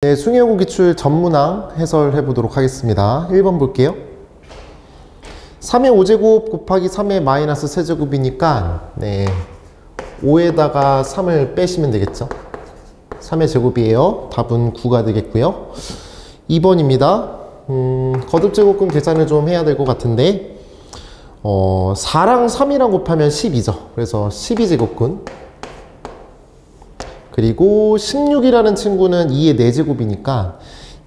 네, 숭의호구 기출 전문항 해설해 보도록 하겠습니다. 1번 볼게요. 3의 5제곱 곱하기 3의 마이너스 세제곱이니까 5에다가 3을 빼시면 되겠죠. 3의 제곱이에요. 답은 9가 되겠고요. 2번입니다. 거듭제곱근 계산을 좀 해야 될 것 같은데 4랑 3이랑 곱하면 12죠. 그래서 12제곱근. 그리고 16이라는 친구는 2의 4제곱이니까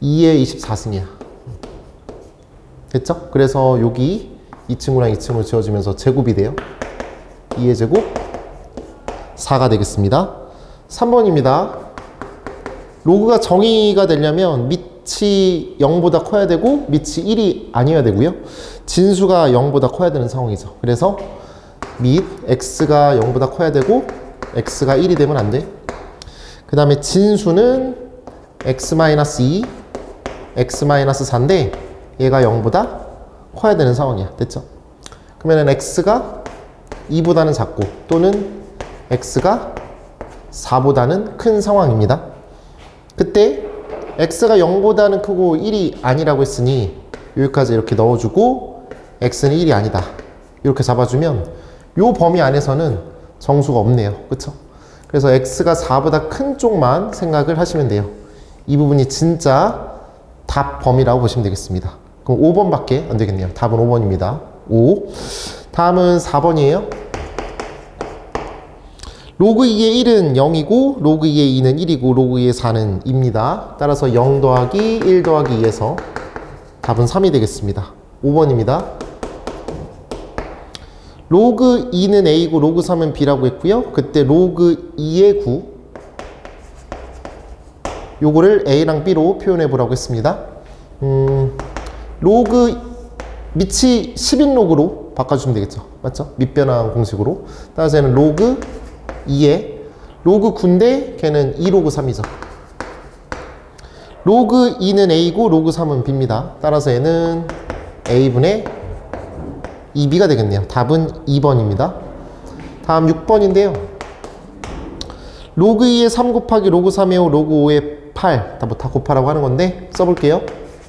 2의 24승이야. 됐죠? 그래서 여기 이 친구랑 이 친구 지워지면서 제곱이 돼요. 2의 제곱 4가 되겠습니다. 3번입니다. 로그가 정의가 되려면 밑이 0보다 커야 되고 밑이 1이 아니어야 되고요. 진수가 0보다 커야 되는 상황이죠. 그래서 밑 x가 0보다 커야 되고 x가 1이 되면 안 돼. 그 다음에 진수는 x-2, x-4인데 얘가 0보다 커야 되는 상황이야. 됐죠? 그러면 x가 2보다는 작고 또는 x가 4보다는 큰 상황입니다. 그때 x가 0보다는 크고 1이 아니라고 했으니 여기까지 이렇게 넣어주고 x는 1이 아니다. 이렇게 잡아주면 요 범위 안에서는 정수가 없네요. 그쵸? 그래서 x가 4보다 큰 쪽만 생각을 하시면 돼요. 이 부분이 진짜 답 범위라고 보시면 되겠습니다. 그럼 5번밖에 안 되겠네요. 답은 5번입니다. 5. 다음은 4번이에요. 로그 2의 1은 0이고 로그 2의 2는 1이고 로그 2의 4는 2입니다. 따라서 0 더하기 1 더하기 2에서 답은 3이 되겠습니다. 5번입니다. 로그 2는 a고 로그 3은 b라고 했고요. 그때 로그 2의 9 요거를 a랑 b로 표현해 보라고 했습니다. 로그 밑이 10인 로그로 바꿔주면 되겠죠. 맞죠? 밑변환 공식으로. 따라서 얘는 로그 2에 로그 9인데 걔는 2로그 3이죠. 로그 2는 a고 로그 3은 b입니다. 따라서 얘는 a분의 2b가 되겠네요. 답은 2번입니다. 다음 6번인데요. 로그 2의 3 곱하기 로그 3의 5 로그 5의 8 다 곱하라고 하는 건데 써볼게요.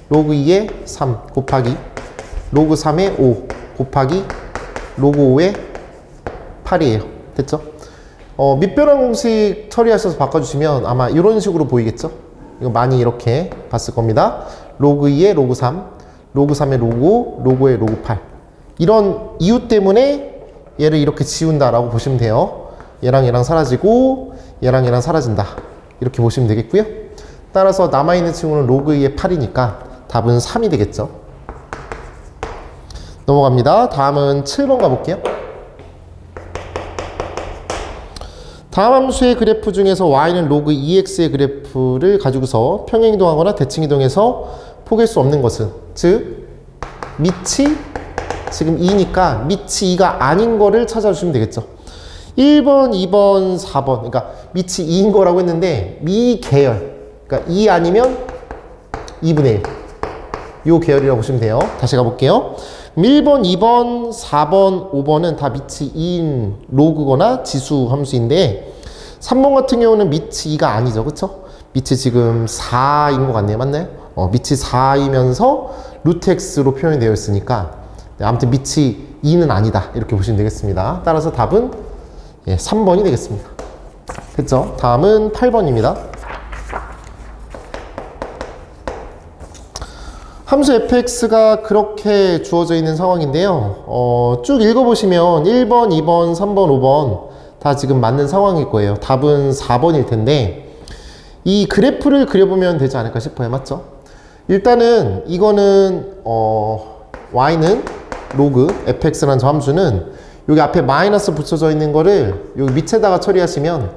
로그 2의 3 곱하기 로그 3의 5 곱하기 로그 5의 8이에요. 됐죠? 밑변환 공식 처리하셔서 바꿔주시면 아마 이런 식으로 보이겠죠? 이거 많이 이렇게 봤을 겁니다. 로그 2의 로그 3 로그 3의 로그 5 로그 5의 로그 8 이런 이유 때문에 얘를 이렇게 지운다라고 보시면 돼요. 얘랑 얘랑 사라지고 얘랑 얘랑 사라진다. 이렇게 보시면 되겠고요. 따라서 남아있는 친구는 로그 2의 8이니까 답은 3이 되겠죠. 넘어갑니다. 다음은 7번 가볼게요. 다음 함수의 그래프 중에서 y는 로그 2x의 그래프를 가지고서 평행이동하거나 대칭이동해서 포기할 수 없는 것은 즉 밑이 지금 2니까 밑이 2가 아닌 거를 찾아주시면 되겠죠. 1번, 2번, 4번 그러니까 밑이 2인 거라고 했는데 미계열 그러니까 2 아니면 2분의 1 요 계열이라고 보시면 돼요. 다시 가볼게요. 1번, 2번, 4번, 5번은 다 밑이 2인 로그거나 지수 함수인데 3번 같은 경우는 밑이 2가 아니죠. 그쵸? 밑이 지금 4인 것 같네요. 맞나요? 밑이 4이면서 루트 x로 표현이 되어 있으니까 아무튼 밑이 2는 아니다. 이렇게 보시면 되겠습니다. 따라서 답은 3번이 되겠습니다. 됐죠? 다음은 8번입니다. 함수 fx가 그렇게 주어져 있는 상황인데요. 쭉 읽어보시면 1번, 2번, 3번, 5번 다 지금 맞는 상황일 거예요. 답은 4번일 텐데 이 그래프를 그려보면 되지 않을까 싶어요. 맞죠? 일단은 이거는 y는 로그 fx라는 저 함수는 여기 앞에 마이너스 붙여져 있는 거를 여기 밑에다가 처리하시면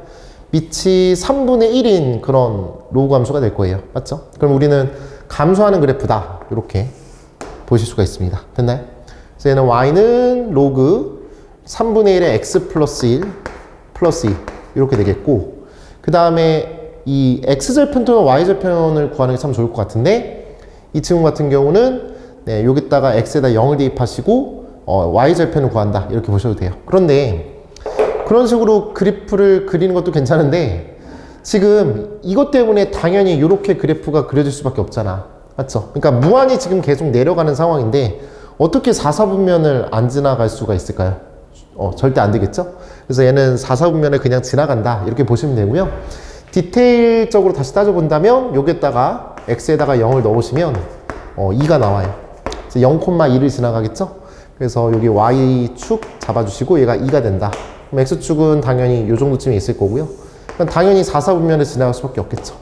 밑이 3분의 1인 그런 로그 함수가 될 거예요. 맞죠? 그럼 우리는 감소하는 그래프다. 이렇게 보실 수가 있습니다. 됐나요? 그래서 얘는 y는 로그 3분의 1의 x 플러스 1 플러스 2 이렇게 되겠고 그 다음에 이 x절편 또는 y절편을 구하는 게 참 좋을 것 같은데 이 친구 같은 경우는 여기다가 x에다 0을 대입하시고 y절편을 구한다 이렇게 보셔도 돼요. 그런데 그런 식으로 그래프를 그리는 것도 괜찮은데 지금 이것 때문에 당연히 이렇게 그래프가 그려질 수밖에 없잖아. 맞죠? 그러니까 무한히 지금 계속 내려가는 상황인데 어떻게 4, 4분면을 안 지나갈 수가 있을까요? 절대 안 되겠죠? 그래서 얘는 4, 4분면을 그냥 지나간다. 이렇게 보시면 되고요. 디테일적으로 다시 따져본다면 여기에다가 x에다가 0을 넣으시면 2가 나와요. 0,2를 지나가겠죠? 그래서 여기 y축 잡아주시고 얘가 2가 된다. 그럼 x축은 당연히 이 정도쯤에 있을 거고요. 그럼 당연히 4, 4분면을 지나갈 수밖에 없겠죠.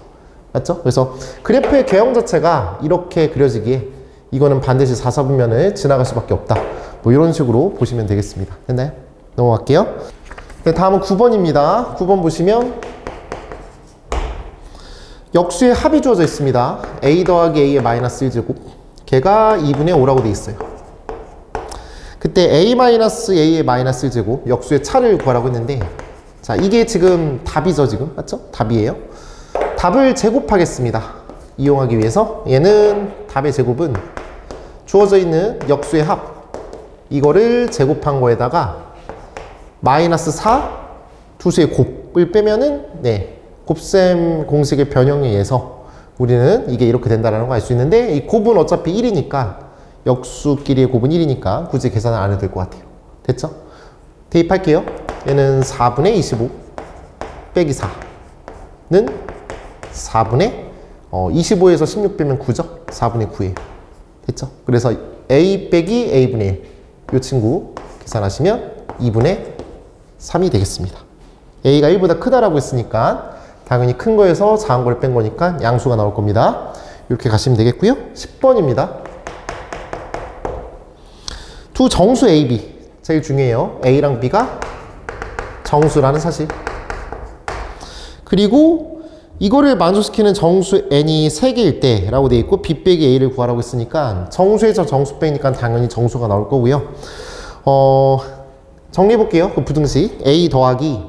맞죠? 그래서 그래프의 개형 자체가 이렇게 그려지기에 이거는 반드시 4, 4분면을 지나갈 수밖에 없다. 뭐 이런 식으로 보시면 되겠습니다. 됐나요? 넘어갈게요. 네, 다음은 9번입니다. 9번 보시면 역수의 합이 주어져 있습니다. a 더하기 a의 마이너스 1제곱. 걔가 2분의 5라고 되어 있어요. 그때 a-a의 마이너스 1제곱 역수의 차를 구하라고 했는데 자, 이게 지금 답이죠, 지금. 맞죠? 답이에요. 답을 제곱하겠습니다. 이용하기 위해서 얘는 답의 제곱은 주어져 있는 역수의 합 이거를 제곱한 거에다가 마이너스 4 두수의 곱을 빼면은 네, 곱셈 공식의 변형에 의해서 우리는 이게 이렇게 된다는 걸 알 수 있는데 이 곱은 어차피 1이니까 역수끼리의 곱은 1이니까 굳이 계산을 안 해도 될 것 같아요. 됐죠? 대입할게요. 얘는 4분의 25 빼기 4는 4분의 25에서 16 빼면 9죠? 4분의 9예요. 됐죠? 그래서 a 빼기 a분의 1 이 친구 계산하시면 2분의 3이 되겠습니다. a가 1보다 크다라고 했으니까 당연히 큰 거에서 작은 걸 뺀 거니까 양수가 나올 겁니다. 이렇게 가시면 되겠고요. 10번입니다. 두 정수 a, b 제일 중요해요. a랑 b가 정수라는 사실. 그리고 이거를 만족시키는 정수 n이 3개일 때 라고 되어 있고 b 빼기 a를 구하라고 했으니까 정수에서 정수 빼니까 당연히 정수가 나올 거고요. 정리해 볼게요. 그 부등식 a 더하기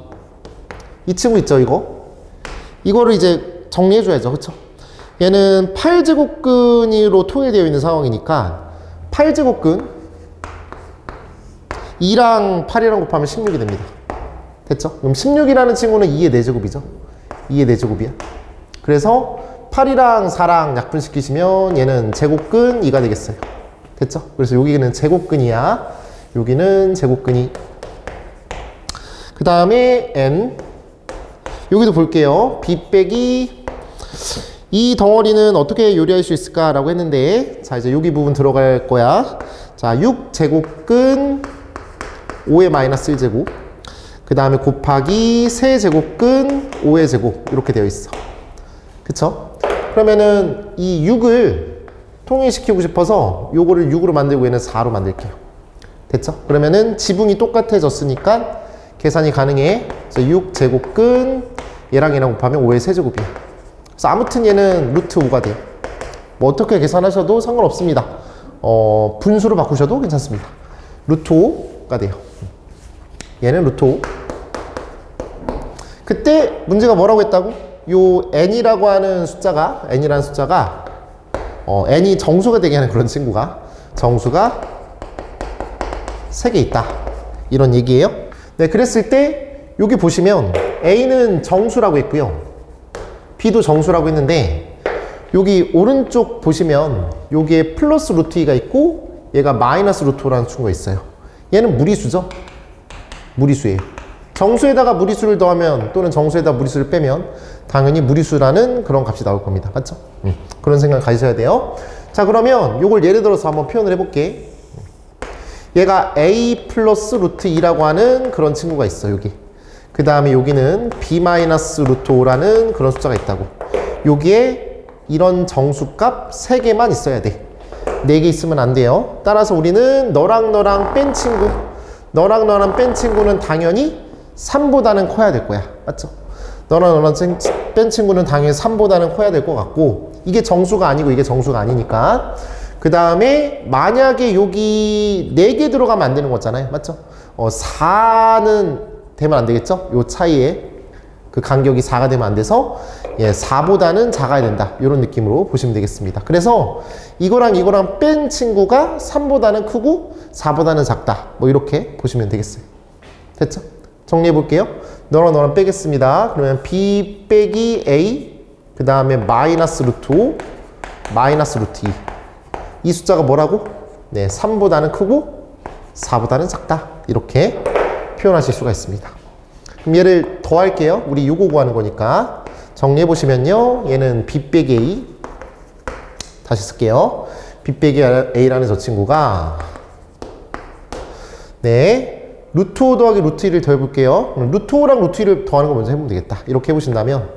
이 친구 있죠, 이거를 이제 정리해 줘야죠. 그쵸? 얘는 8제곱근으로 통일되어 있는 상황이니까 8제곱근 2랑 8이랑 곱하면 16이 됩니다. 됐죠? 그럼 16이라는 친구는 2의 4제곱이죠. 2의 4제곱이야. 그래서 8이랑 4랑 약분시키시면 얘는 제곱근 2가 되겠어요. 됐죠? 그래서 여기는 제곱근이야. 여기는 제곱근이. 그 다음에 n. 여기도 볼게요. b 빼기 이 덩어리는 어떻게 요리할 수 있을까? 라고 했는데 자, 이제 여기 부분 들어갈 거야. 자, 6제곱근 5의 마이너스 1제곱 그 다음에 곱하기 세제곱근 5의 제곱 이렇게 되어 있어. 그쵸? 그러면은 이 6을 통일시키고 싶어서 요거를 6으로 만들고 얘는 4로 만들게요. 됐죠? 그러면은 지붕이 똑같아졌으니까 계산이 가능해. 6제곱근 얘랑 곱하면 5의 세제곱이야. 그래서 아무튼 얘는 루트 5가 돼요. 뭐 어떻게 계산하셔도 상관없습니다. 분수로 바꾸셔도 괜찮습니다. 루트 5가 돼요. 얘는 루트 5. 그때 문제가 뭐라고 했다고? 요 n이라고 하는 숫자가 n이라는 숫자가 n이 정수가 되게 하는 그런 친구가 정수가 3개 있다. 이런 얘기예요. 네, 그랬을 때 여기 보시면 a는 정수라고 했고요. b도 정수라고 했는데 여기 오른쪽 보시면 여기에 플러스 루트 2가 있고 얘가 마이너스 루트 5라는 친구가 있어요. 얘는 무리수죠. 무리수예요. 정수에다가 무리수를 더하면 또는 정수에다 무리수를 빼면 당연히 무리수라는 그런 값이 나올 겁니다. 맞죠? 그런 생각 가지셔야 돼요. 자, 그러면 요걸 예를 들어서 한번 표현을 해볼게. 얘가 a 플러스 루트 2라고 하는 그런 친구가 있어, 여기. 그 다음에 여기는 b 마이너스 루트 5라는 그런 숫자가 있다고. 여기에 이런 정수값 3개만 있어야 돼. 4개 있으면 안 돼요. 따라서 우리는 너랑 너랑 뺀 친구, 너랑 너랑 뺀 친구는 당연히 3보다는 커야 될 거야. 맞죠? 너랑 너랑 뺀 친구는 당연히 3보다는 커야 될 것 같고, 이게 정수가 아니고 이게 정수가 아니니까. 그 다음에 만약에 여기 4개 들어가면 안 되는 거잖아요. 맞죠? 4는 되면 안 되겠죠? 요 차이에 그 간격이 4가 되면 안 돼서 4보다는 작아야 된다. 이런 느낌으로 보시면 되겠습니다. 그래서 이거랑 이거랑 뺀 친구가 3보다는 크고 4보다는 작다. 뭐 이렇게 보시면 되겠어요. 됐죠? 정리해 볼게요. 너랑 빼겠습니다. 그러면 b 빼기 a 그 다음에 마이너스 루트 5 마이너스 루트 2. 이 숫자가 뭐라고? 네, 3보다는 크고 4보다는 작다. 이렇게 표현하실 수가 있습니다. 그럼 얘를 더할게요. 우리 요거 구하는 거니까. 정리해 보시면요. 얘는 b 빼기 a 다시 쓸게요. b 빼기 a라는 저 친구가 네, 루트 5 더하기 루트 2를 더해볼게요. 루트 5랑 루트 2를 더하는 거 먼저 해보면 되겠다. 이렇게 해보신다면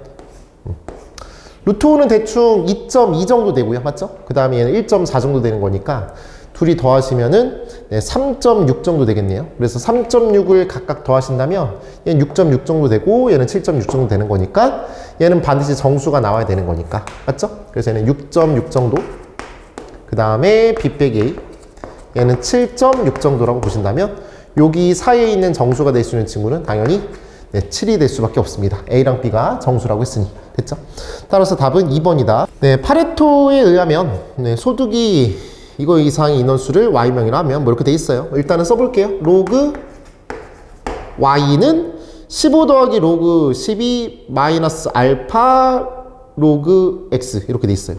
루트 5는 대충 2.2 정도 되고요. 맞죠? 그 다음에 얘는 1.4 정도 되는 거니까 둘이 더하시면은 네, 3.6 정도 되겠네요. 그래서 3.6을 각각 더하신다면 얘는 6.6 정도 되고 얘는 7.6 정도 되는 거니까 얘는 반드시 정수가 나와야 되는 거니까. 맞죠? 그래서 얘는 6.6 정도. 그 다음에 b 빼기 a 얘는 7.6 정도라고 보신다면 여기 사이에 있는 정수가 될 수 있는 친구는 당연히 네, 7이 될 수밖에 없습니다. A랑 B가 정수라고 했으니. 됐죠? 따라서 답은 2번이다. 네, 파레토에 의하면 네, 소득이 이거 이상의 인원수를 Y명이라 하면 뭐 이렇게 돼 있어요. 일단은 써볼게요. 로그 Y는 15 더하기 로그 12 마이너스 알파 로그 X 이렇게 돼 있어요.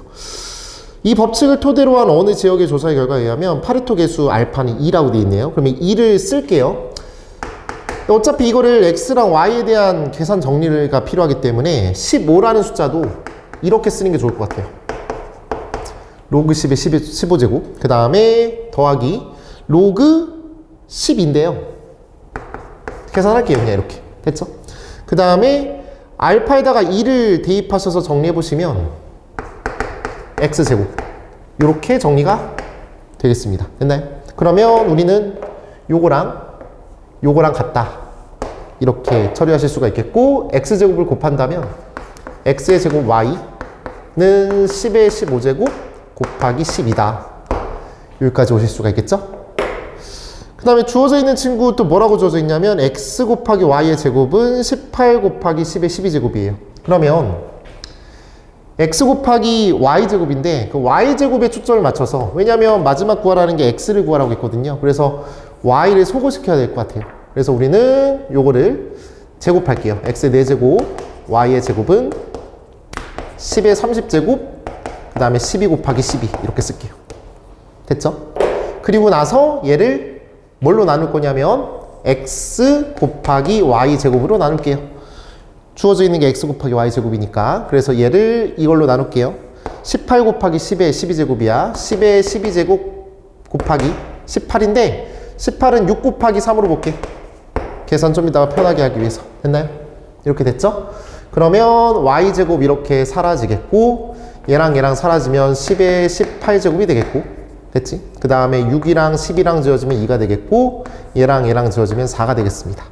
이 법칙을 토대로 한 어느 지역의 조사의 결과에 의하면 파레토 계수 알파는 2라고 되어 있네요. 그러면 2를 쓸게요. 어차피 이거를 X랑 Y에 대한 계산 정리가 필요하기 때문에 15라는 숫자도 이렇게 쓰는 게 좋을 것 같아요. 로그 10에 15제곱 그 다음에 더하기 로그 10인데요. 계산할게요. 그냥 이렇게. 됐죠? 그 다음에 알파에다가 2를 대입하셔서 정리해보시면 X제곱 이렇게 정리가 되겠습니다. 됐나요? 그러면 우리는 요거랑 같다 이렇게 처리하실 수가 있겠고 X제곱을 곱한다면 X의 제곱 Y는 10의 15제곱 곱하기 10이다. 여기까지 오실 수가 있겠죠? 그 다음에 주어져 있는 친구 또 뭐라고 주어져 있냐면 X 곱하기 Y의 제곱은 18 곱하기 10의 12제곱이에요. 그러면 X 곱하기 Y제곱인데 그 Y제곱에 초점을 맞춰서 왜냐면 마지막 구하라는 게 X를 구하라고 했거든요. 그래서 Y를 소거시켜야 될 것 같아요. 그래서 우리는 요거를 제곱할게요. X의 4제곱 Y의 제곱은 10의 30제곱 그 다음에 12 곱하기 12 이렇게 쓸게요. 됐죠? 그리고 나서 얘를 뭘로 나눌 거냐면 X 곱하기 Y제곱으로 나눌게요. 주어져 있는 게 X 곱하기 Y제곱이니까 그래서 얘를 이걸로 나눌게요. 18 곱하기 10의 12제곱이야. 10의 12제곱 곱하기 18인데 18은 6 곱하기 3으로 볼게. 계산 좀 이따가 편하게 하기 위해서. 됐나요? 이렇게 됐죠? 그러면 Y제곱 이렇게 사라지겠고 얘랑 사라지면 10의 18제곱이 되겠고 됐지? 그 다음에 6이랑 10이랑 지어지면 2가 되겠고 얘랑 지어지면 4가 되겠습니다.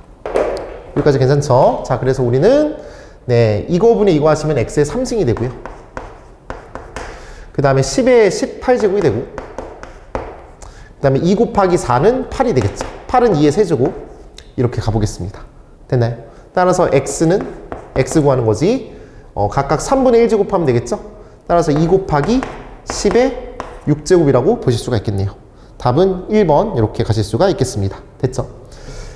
여기까지 괜찮죠? 자, 그래서 우리는 네, 이거분의 이거 하시면 X의 3승이 되고요. 그 다음에 10의 18제곱이 되고 그 다음에 2 곱하기 4는 8이 되겠죠. 8은 2의 세제곱 이렇게 가보겠습니다. 됐나요? 따라서 X는 X 구하는 거지 각각 3분의 1제곱 하면 되겠죠? 따라서 2 곱하기 10의 6제곱이라고 보실 수가 있겠네요. 답은 1번 이렇게 가실 수가 있겠습니다. 됐죠?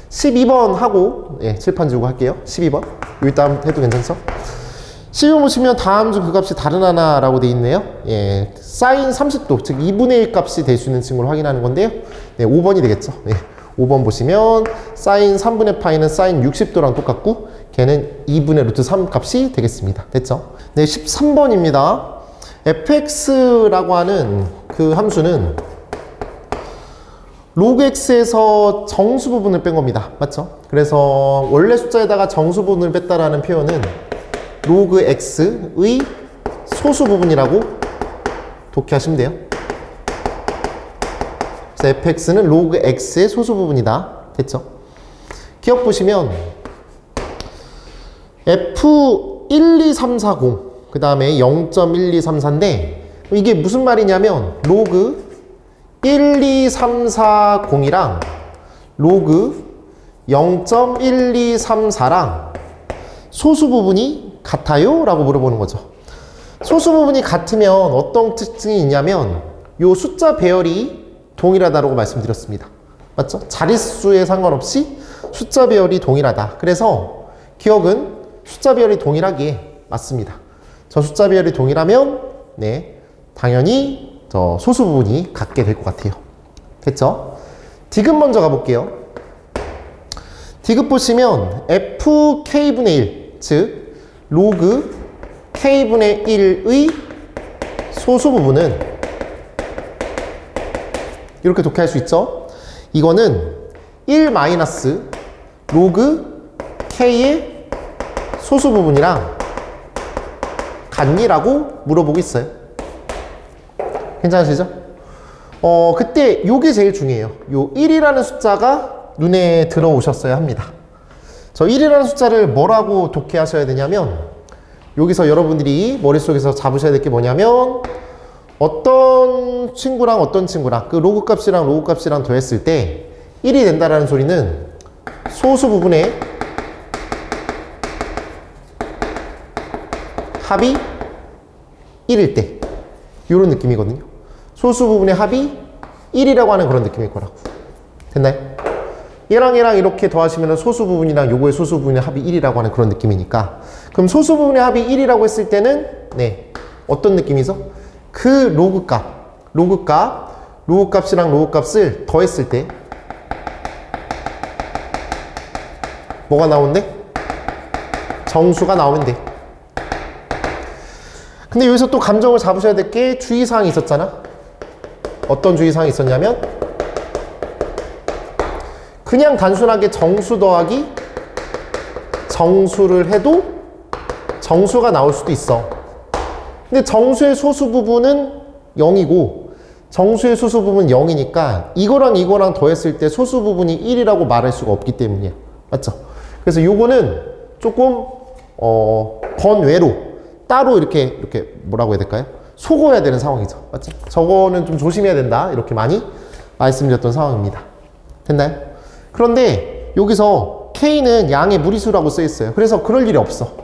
12번 하고 예, 칠판 지우고 할게요. 12번 여기 다음 해도 괜찮죠? 12번 보시면 다음 중 그 값이 다른 하나라고 되어 있네요. 예, 사인 30도 즉 2분의 1 값이 될 수 있는 친구를 확인하는 건데요. 네, 5번이 되겠죠. 예, 5번 보시면 사인 3분의 파이는 사인 60도랑 똑같고 걔는 2분의 루트 3 값이 되겠습니다. 됐죠? 네, 13번입니다. fx라고 하는 그 함수는 로그 x에서 정수 부분을 뺀 겁니다. 맞죠? 그래서 원래 숫자에다가 정수 부분을 뺐다라는 표현은 로그 x의 소수 부분이라고 독해하시면 돼요. 그래서 fx는 로그 x의 소수 부분이다. 됐죠? 기억 보시면 f12340 그 다음에 0.1234인데 이게 무슨 말이냐면 로그 12340이랑 로그 0.1234랑 소수 부분이 같아요? 라고 물어보는 거죠. 소수 부분이 같으면 어떤 특징이 있냐면 요 숫자 배열이 동일하다고 말씀드렸습니다. 맞죠? 자릿수에 상관없이 숫자 배열이 동일하다. 그래서 기억은 숫자 배열이 동일하기에 맞습니다. 저 숫자 배열이 동일하면 네, 당연히 저 소수 부분이 같게 될 것 같아요. 됐죠? 디귿 먼저 가볼게요. 디귿 보시면 fk분의 1, 즉 로그 k분의 1의 소수 부분은 이렇게 독해할 수 있죠? 이거는 1 마이너스 로그 k의 소수 부분이랑 같니라고 물어보고 있어요. 괜찮으시죠? 그때 요게 제일 중요해요. 요 1이라는 숫자가 눈에 들어오셨어야 합니다. 저 1이라는 숫자를 뭐라고 독해하셔야 되냐면 여기서 여러분들이 머릿속에서 잡으셔야 될 게 뭐냐면 어떤 친구랑 그 로그 값이랑 더했을 때 1이 된다라는 소리는 소수 부분의 합이 1일 때 이런 느낌이거든요. 소수 부분의 합이 1이라고 하는 그런 느낌일 거라고. 됐나요? 얘랑 이렇게 더하시면 소수 부분이랑 요거의 소수 부분의 합이 1이라고 하는 그런 느낌이니까 그럼 소수 부분의 합이 1이라고 했을 때는 네, 어떤 느낌이죠? 그 로그 값이랑 로그 값을 더했을 때 뭐가 나오는데? 정수가 나오면 돼. 근데 여기서 또 감정을 잡으셔야 될 게 주의사항이 있었잖아. 어떤 주의사항이 있었냐면 그냥 단순하게 정수 더하기 정수를 해도 정수가 나올 수도 있어. 근데 정수의 소수 부분은 0이고 정수의 소수 부분은 0이니까 이거랑 더했을 때 소수 부분이 1이라고 말할 수가 없기 때문이야. 맞죠? 그래서 요거는 조금 번외로 따로 이렇게 뭐라고 해야 될까요? 속어야 되는 상황이죠. 맞죠? 저거는 좀 조심해야 된다. 이렇게 많이 말씀드렸던 상황입니다. 됐나요? 그런데 여기서 K는 양의 무리수라고 써 있어요. 그래서 그럴 일이 없어.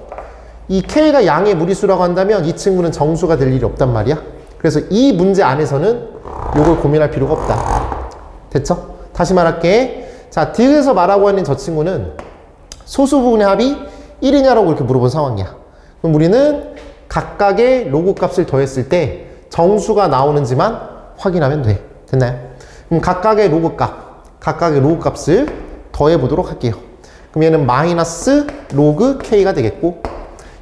이 K가 양의 무리수라고 한다면 이 친구는 정수가 될 일이 없단 말이야. 그래서 이 문제 안에서는 이걸 고민할 필요가 없다. 됐죠? 다시 말할게. 자, 디귿에서 말하고 있는 저 친구는 소수 부분의 합이 1이냐라고 이렇게 물어본 상황이야. 그럼 우리는 각각의 로그 값을 더했을 때 정수가 나오는지만 확인하면 돼. 됐나요? 그럼 각각의 로그 값을 더해 보도록 할게요. 그럼 얘는 마이너스 로그 k가 되겠고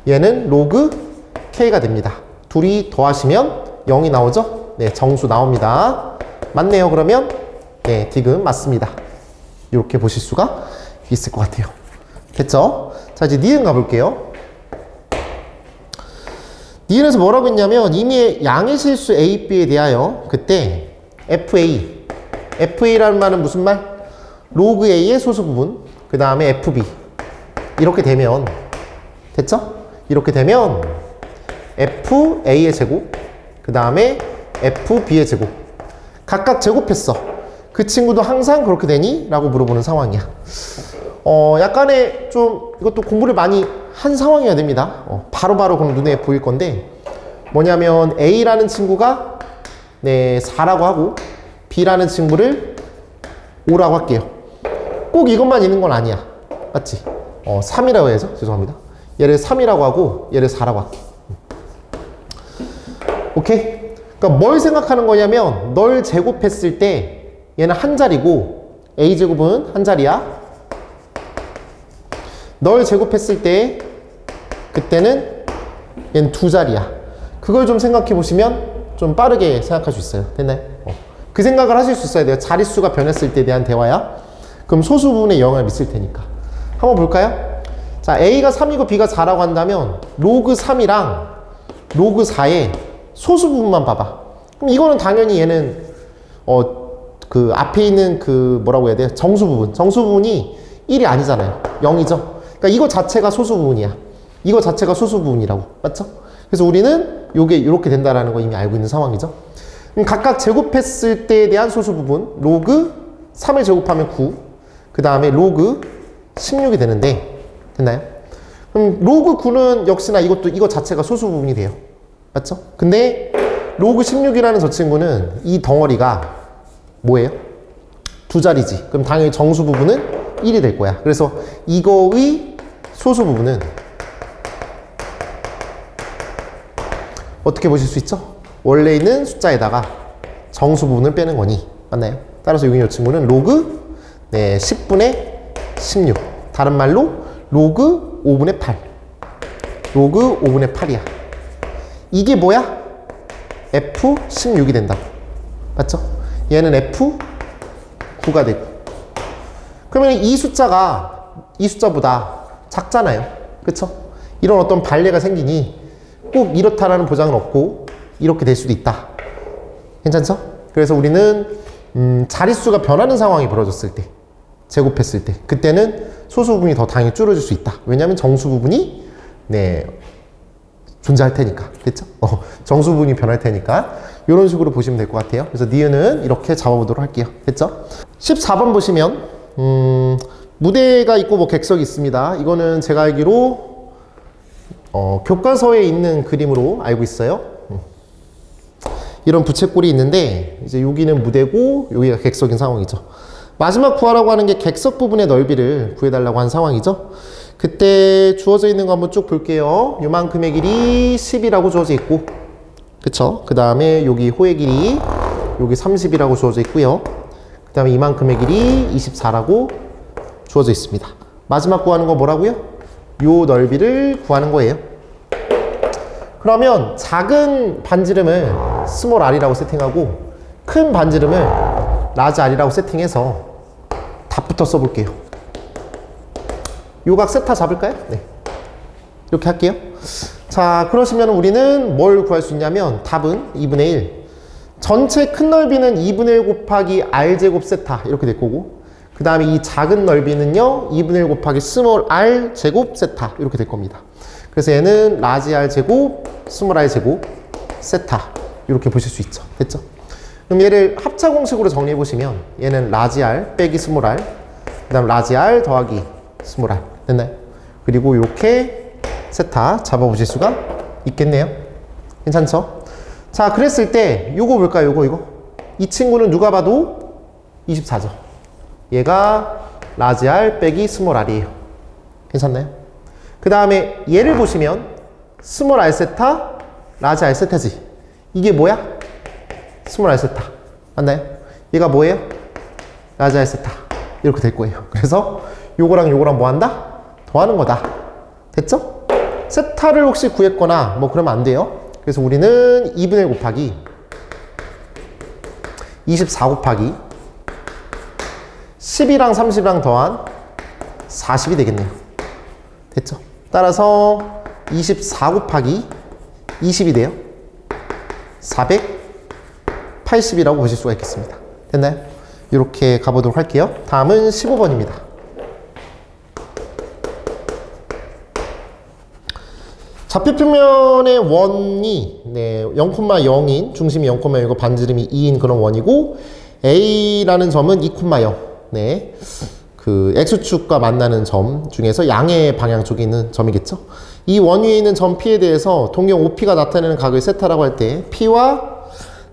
얘는 로그 k가 됩니다. 둘이 더하시면 0이 나오죠? 네, 정수 나옵니다. 맞네요. 그러면 네, 디귿 맞습니다. 이렇게 보실 수가 있을 것 같아요. 됐죠? 자, 이제 니은 가볼게요. 니은에서 뭐라고 했냐면 이미 양의 실수 A, B에 대하여 그때 FA라는 말은 무슨 말? 로그 A의 소수 부분, 그 다음에 FB 이렇게 되면 됐죠? 이렇게 되면 FA의 제곱, 그 다음에 FB의 제곱 각각 제곱했어. 그 친구도 항상 그렇게 되니? 라고 물어보는 상황이야. 약간의 좀 이것도 공부를 많이 한 상황이어야 됩니다. 바로바로 그럼 눈에 보일 건데 뭐냐면 A라는 친구가 네 4라고 하고 B라는 친구를 5라고 할게요. 꼭 이것만 있는 건 아니야. 맞지? 3이라고 해서 죄송합니다. 얘를 3이라고 하고 얘를 4라고 할게. 오케이? 그러니까 뭘 생각하는 거냐면 널 제곱했을 때 얘는 한 자리고 A제곱은 한 자리야. 널 제곱했을 때 그때는 얘는 두 자리야. 그걸 좀 생각해 보시면 좀 빠르게 생각할 수 있어요. 됐나요? 그 생각을 하실 수 있어야 돼요. 자릿수가 변했을 때에 대한 대화야. 그럼 소수 부분에 영향을 미칠 테니까. 한번 볼까요? 자, A가 3이고 B가 4라고 한다면 로그 3이랑 로그 4의 소수 부분만 봐봐. 그럼 이거는 당연히 얘는 그 앞에 있는 그 뭐라고 해야 돼요? 정수 부분이 1이 아니잖아요. 0이죠. 그러니까 이거 자체가 소수 부분이야. 이거 자체가 소수 부분이라고. 맞죠? 그래서 우리는 요게 이렇게 된다라는 거 이미 알고 있는 상황이죠. 그럼 각각 제곱했을 때에 대한 소수 부분 로그 3을 제곱하면 9, 그 다음에 로그 16이 되는데 됐나요? 그럼 로그 9는 역시나 이거 자체가 소수 부분이 돼요. 맞죠? 근데 로그 16이라는 저 친구는 이 덩어리가 뭐예요? 두 자리지. 그럼 당연히 정수 부분은 1이 될 거야. 그래서 이거의 소수 부분은 어떻게 보실 수 있죠? 원래 있는 숫자에다가 정수 부분을 빼는 거니. 맞나요? 따라서 여기 이 친구는 로그 10분의 16. 다른 말로 로그 5분의 8. 로그 5분의 8이야. 이게 뭐야? F16이 된다고. 맞죠? 얘는 F9가 되고. 그러면 이 숫자가 이 숫자보다 작잖아요. 그쵸? 이런 어떤 반례가 생기니 꼭 이렇다라는 보장은 없고 이렇게 될 수도 있다. 괜찮죠? 그래서 우리는 자릿수가 변하는 상황이 벌어졌을 때, 제곱했을 때, 그때는 소수 부분이 더 당연히 줄어들 수 있다. 왜냐하면 정수 부분이 존재할 테니까. 됐죠? 정수 부분이 변할 테니까 이런 식으로 보시면 될 것 같아요. 그래서 니은은 이렇게 잡아보도록 할게요. 됐죠? 14번 보시면 무대가 있고 뭐 객석이 있습니다. 이거는 제가 알기로 교과서에 있는 그림으로 알고 있어요. 이런 부채꼴이 있는데 이제 여기는 무대고 여기가 객석인 상황이죠. 마지막 구하라고 하는 게 객석 부분의 넓이를 구해달라고 한 상황이죠. 그때 주어져 있는 거 한번 쭉 볼게요. 요만큼의 길이 10이라고 주어져 있고, 그쵸? 그 다음에 여기 호의 길이 여기 30이라고 주어져 있고요. 그 다음에 이만큼의 길이 24라고 주어져 있습니다. 마지막 구하는 거 뭐라고요? 요 넓이를 구하는 거예요. 그러면 작은 반지름을 스몰 r이라고 세팅하고 큰 반지름을 라지 r이라고 세팅해서 답부터 써볼게요. 요각 세타 잡을까요? 네. 이렇게 할게요. 자, 그러시면 우리는 뭘 구할 수 있냐면 답은 2분의 1. 전체 큰 넓이는 2분의 1 곱하기 r제곱 세타 이렇게 될 거고, 그 다음에 이 작은 넓이는요 2분의 1 곱하기 스몰 r 제곱 세타 이렇게 될 겁니다. 그래서 얘는 라지 r 제곱 스몰 r 제곱 세타 이렇게 보실 수 있죠. 됐죠? 그럼 얘를 합차 공식으로 정리해 보시면 얘는 라지 r 빼기 스몰 r, 그 다음 라지 r 더하기 스몰 r 됐나요? 그리고 이렇게 세타 잡아 보실 수가 있겠네요. 괜찮죠? 자, 그랬을 때 요거 볼까요? 요거 이 친구는 누가 봐도 24죠. 얘가 라지 r 빼기 스몰 r이에요. 괜찮나요? 그 다음에 얘를 보시면 스몰 r 세타 라지 r 세타지. 이게 뭐야? 스몰 r 세타. 맞나요? 얘가 뭐예요? 라지 r 세타. 이렇게 될 거예요. 그래서 요거랑 요거랑 뭐 한다? 더하는 거다. 됐죠? 세타를 혹시 구했거나 뭐 그러면 안 돼요. 그래서 우리는 2분의 1 곱하기 24 곱하기 10이랑 30이랑 더한 40이 되겠네요. 됐죠? 따라서 24 곱하기 20이 돼요. 480이라고 보실 수가 있겠습니다. 됐나요? 이렇게 가보도록 할게요. 다음은 15번입니다. 좌표평면의 원이 0,0인 중심이 0,0이고 반지름이 2인 그런 원이고, A라는 점은 2,0. 그 X축과 만나는 점 중에서 양의 방향 쪽에 있는 점이겠죠. 이 원 위에 있는 점 P에 대해서 동경 OP가 나타내는 각을 세타라고 할 때 P와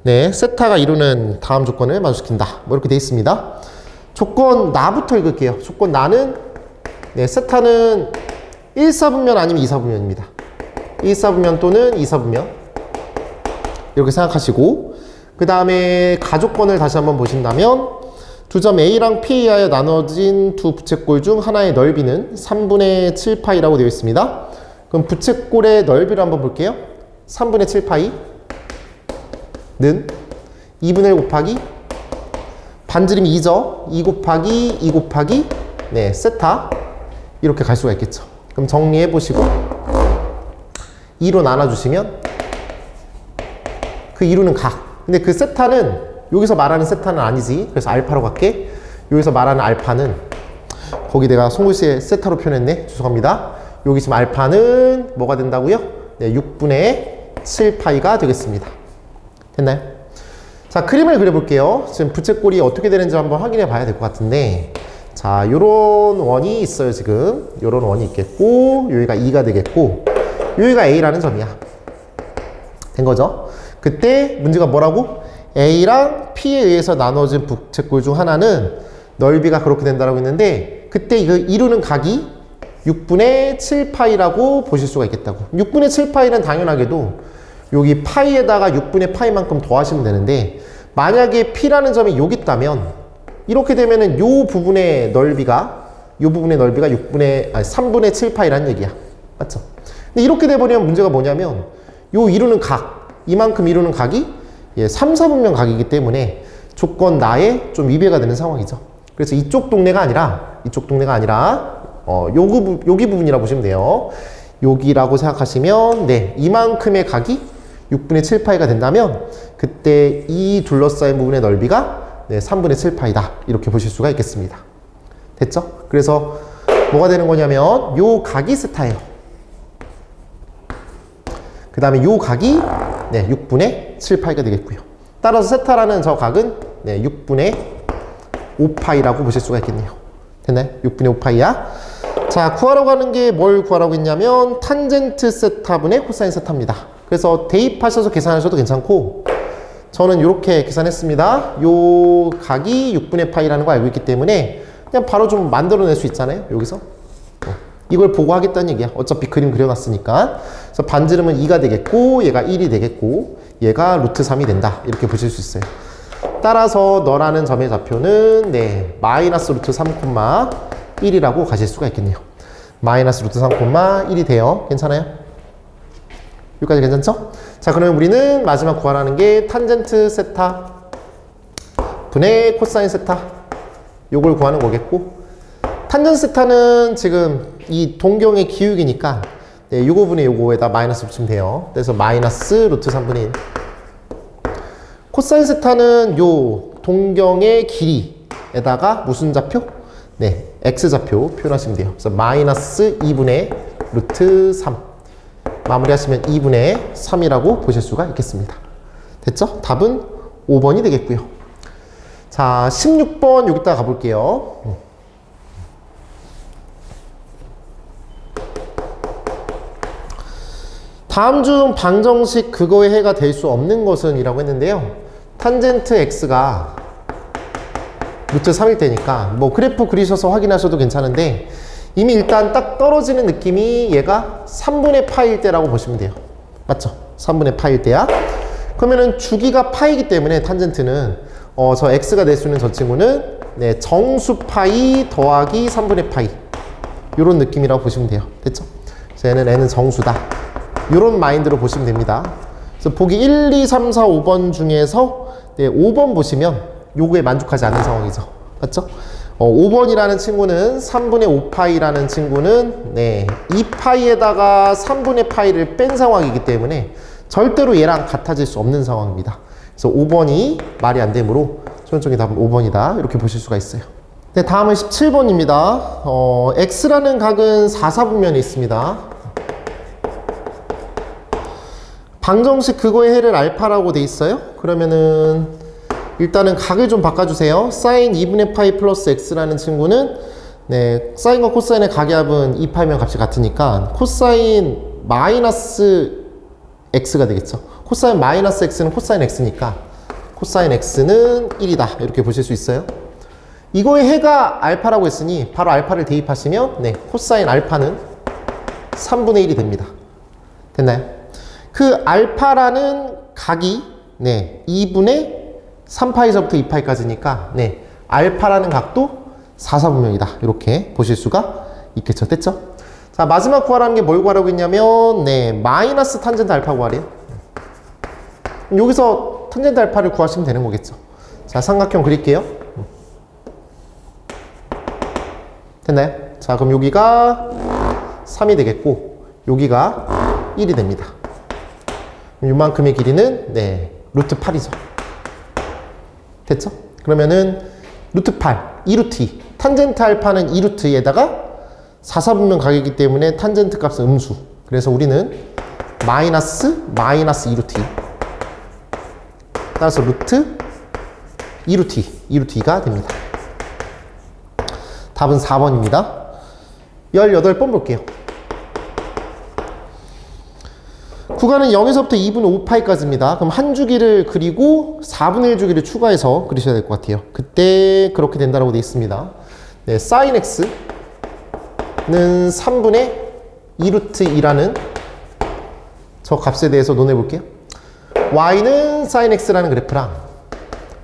세타가 이루는 다음 조건을 마주시킨다. 뭐 이렇게 되어 있습니다. 조건 나부터 읽을게요. 조건 나는 세타는 1사분면 아니면 2사분면입니다. 1사분면 또는 2사분면 이렇게 생각하시고, 그 다음에 가조건을 다시 한번 보신다면 두 점 A랑 P에 의하여 나눠진 두 부채꼴 중 하나의 넓이는 3분의 7파이라고 되어 있습니다. 그럼 부채꼴의 넓이를 한번 볼게요. 3분의 7파이는 2분의 1 곱하기 반지름이 2죠. 2 곱하기 2 곱하기 세타 이렇게 갈 수가 있겠죠. 그럼 정리해 보시고 2로 나눠주시면 그 이루는 각. 근데 그 세타는 여기서 말하는 세타는 아니지. 그래서 알파로 갈게. 여기서 말하는 알파는 거기 내가 송글씨에 세타로 표현했네. 죄송합니다. 여기 지금 알파는 뭐가 된다고요? 6분의 7파이가 되겠습니다. 됐나요? 자, 그림을 그려볼게요. 지금 부채꼴이 어떻게 되는지 한번 확인해 봐야 될 것 같은데, 자, 요런 원이 있어요. 지금 요런 원이 있겠고, 여기가 2가 되겠고, 여기가 A라는 점이야. 된 거죠? 그때 문제가 뭐라고? A랑 P에 의해서 나눠진 부채꼴 중 하나는 넓이가 그렇게 된다라고 했는데 그때 이거 이루는 각이 6분의 7파이라고 보실 수가 있겠다고. 6분의 7파이는 당연하게도 여기 파이에다가 6분의 파이만큼 더하시면 되는데, 만약에 P라는 점이 여기 있다면 이렇게 되면은 요 부분의 넓이가 3분의 7파이라는 얘기야. 맞죠? 근데 이렇게 돼버리면 문제가 뭐냐면 요 이루는 각, 이만큼 이루는 각이 3, 4분면 각이기 때문에 조건 나에 좀 위배가 되는 상황이죠. 그래서 이쪽 동네가 아니라 여기 부분이라고 보시면 돼요. 여기라고 생각하시면 이만큼의 각이 6분의 7파이가 된다면 그때 이 둘러싸인 부분의 넓이가 3분의 7파이다. 이렇게 보실 수가 있겠습니다. 됐죠? 그래서 뭐가 되는 거냐면 요 각이 세타예요. 그 다음에 요 각이 6분의 7파이가 되겠고요. 따라서 세타라는 저 각은 6분의 5파이라고 보실 수가 있겠네요. 됐나요? 6분의 5파이야. 자, 구하라고 하는 게 뭘 구하라고 했냐면 탄젠트 세타분의 코사인 세타입니다. 그래서 대입하셔서 계산하셔도 괜찮고, 저는 이렇게 계산했습니다. 요 각이 6분의 파이라는 거 알고 있기 때문에 그냥 바로 좀 만들어낼 수 있잖아요. 여기서 이걸 보고 하겠다는 얘기야. 어차피 그림 그려놨으니까. 그래서 반지름은 2가 되겠고, 얘가 1이 되겠고, 얘가 루트 3이 된다. 이렇게 보실 수 있어요. 따라서 너라는 점의 좌표는 마이너스 루트 3,1이라고 가실 수가 있겠네요. 마이너스 루트 3,1이 돼요. 괜찮아요? 여기까지 괜찮죠? 자, 그러면 우리는 마지막 구하라는 게 탄젠트 세타 분의 코사인 세타, 요걸 구하는 거겠고, 탄젠트 세타는 지금 이 동경의 기울기니까 요거 분의 요거에다 마이너스 붙이면 돼요. 그래서 마이너스 루트 3분의 1. 코사인 세타는 요 동경의 길이에다가 무슨 좌표? x좌표 표현하시면 돼요. 그래서 마이너스 2분의 루트 3. 마무리하시면 2분의 3이라고 보실 수가 있겠습니다. 됐죠? 답은 5번이 되겠고요. 자, 16번 여기다가 가볼게요. 다음 중 방정식 그거의 해가 될 수 없는 것은 이라고 했는데요. 탄젠트 x가 루트 3일 때니까 뭐 그래프 그리셔서 확인하셔도 괜찮은데, 이미 일단 딱 떨어지는 느낌이 얘가 3분의 파일 때라고 보시면 돼요. 맞죠? 3분의 파일 때야. 그러면은 주기가 파이기 때문에 탄젠트는 저 x가 될 수 있는 저 친구는 정수 파이 더하기 3분의 파이, 요런 느낌이라고 보시면 돼요. 됐죠? 그래서 얘는 n은 정수다. 요런 마인드로 보시면 됩니다. 그래서 보기 1, 2, 3, 4, 5번 중에서 5번 보시면 요거에 만족하지 않는 상황이죠. 맞죠? 5번이라는 친구는 3분의 5파이라는 친구는 2파이에다가 3분의 파이를 뺀 상황이기 때문에 절대로 얘랑 같아질 수 없는 상황입니다. 그래서 5번이 말이 안 되므로 최종적인 답은 5번이다. 이렇게 보실 수가 있어요. 네, 다음은 17번입니다. x라는 각은 4, 4분면에 있습니다. 방정식 그거의 해를 알파라고 돼 있어요. 그러면은 일단은 각을 좀 바꿔주세요. 사인 2분의 파이 플러스 x라는 친구는 사인과 코사인의 각의 합은 2파이면 값이 같으니까 코사인 마이너스 x가 되겠죠. 코사인 마이너스 x는 코사인 x니까 코사인 x는 1이다. 이렇게 보실 수 있어요. 이거의 해가 알파라고 했으니 바로 알파를 대입하시면 코사인 알파는 3분의 1이 됩니다. 됐나요? 그 알파라는 각이 2분의 3파이서부터 2파이까지니까 알파라는 각도 4, 4분면이다. 이렇게 보실 수가 있겠죠. 됐죠? 자, 마지막 구하라는 게 뭘 구하라고 했냐면 마이너스 탄젠트 알파 구하래요. 여기서 탄젠트 알파를 구하시면 되는 거겠죠. 자, 삼각형 그릴게요. 됐나요? 자, 그럼 여기가 3이 되겠고 여기가 1이 됩니다. 요만큼의 길이는 루트 8이죠. 됐죠? 그러면은 루트 8, 2루트 2. 탄젠트 알파는 2루트에다가 4, 4분면 각이기 때문에 탄젠트 값은 음수. 그래서 우리는 마이너스 2루트 2. 따라서 루트 2루트 2가 됩니다. 답은 4번입니다. 18번 볼게요. 구간은 0에서부터 2분의 5파이까지입니다. 그럼 한 주기를 그리고 4분의 1 주기를 추가해서 그리셔야 될 것 같아요. 그때 그렇게 된다고 되어 있습니다. 사인 x 3분의 2루트 2라는 저 값에 대해서 논해 볼게요. y는 sin x라는 그래프랑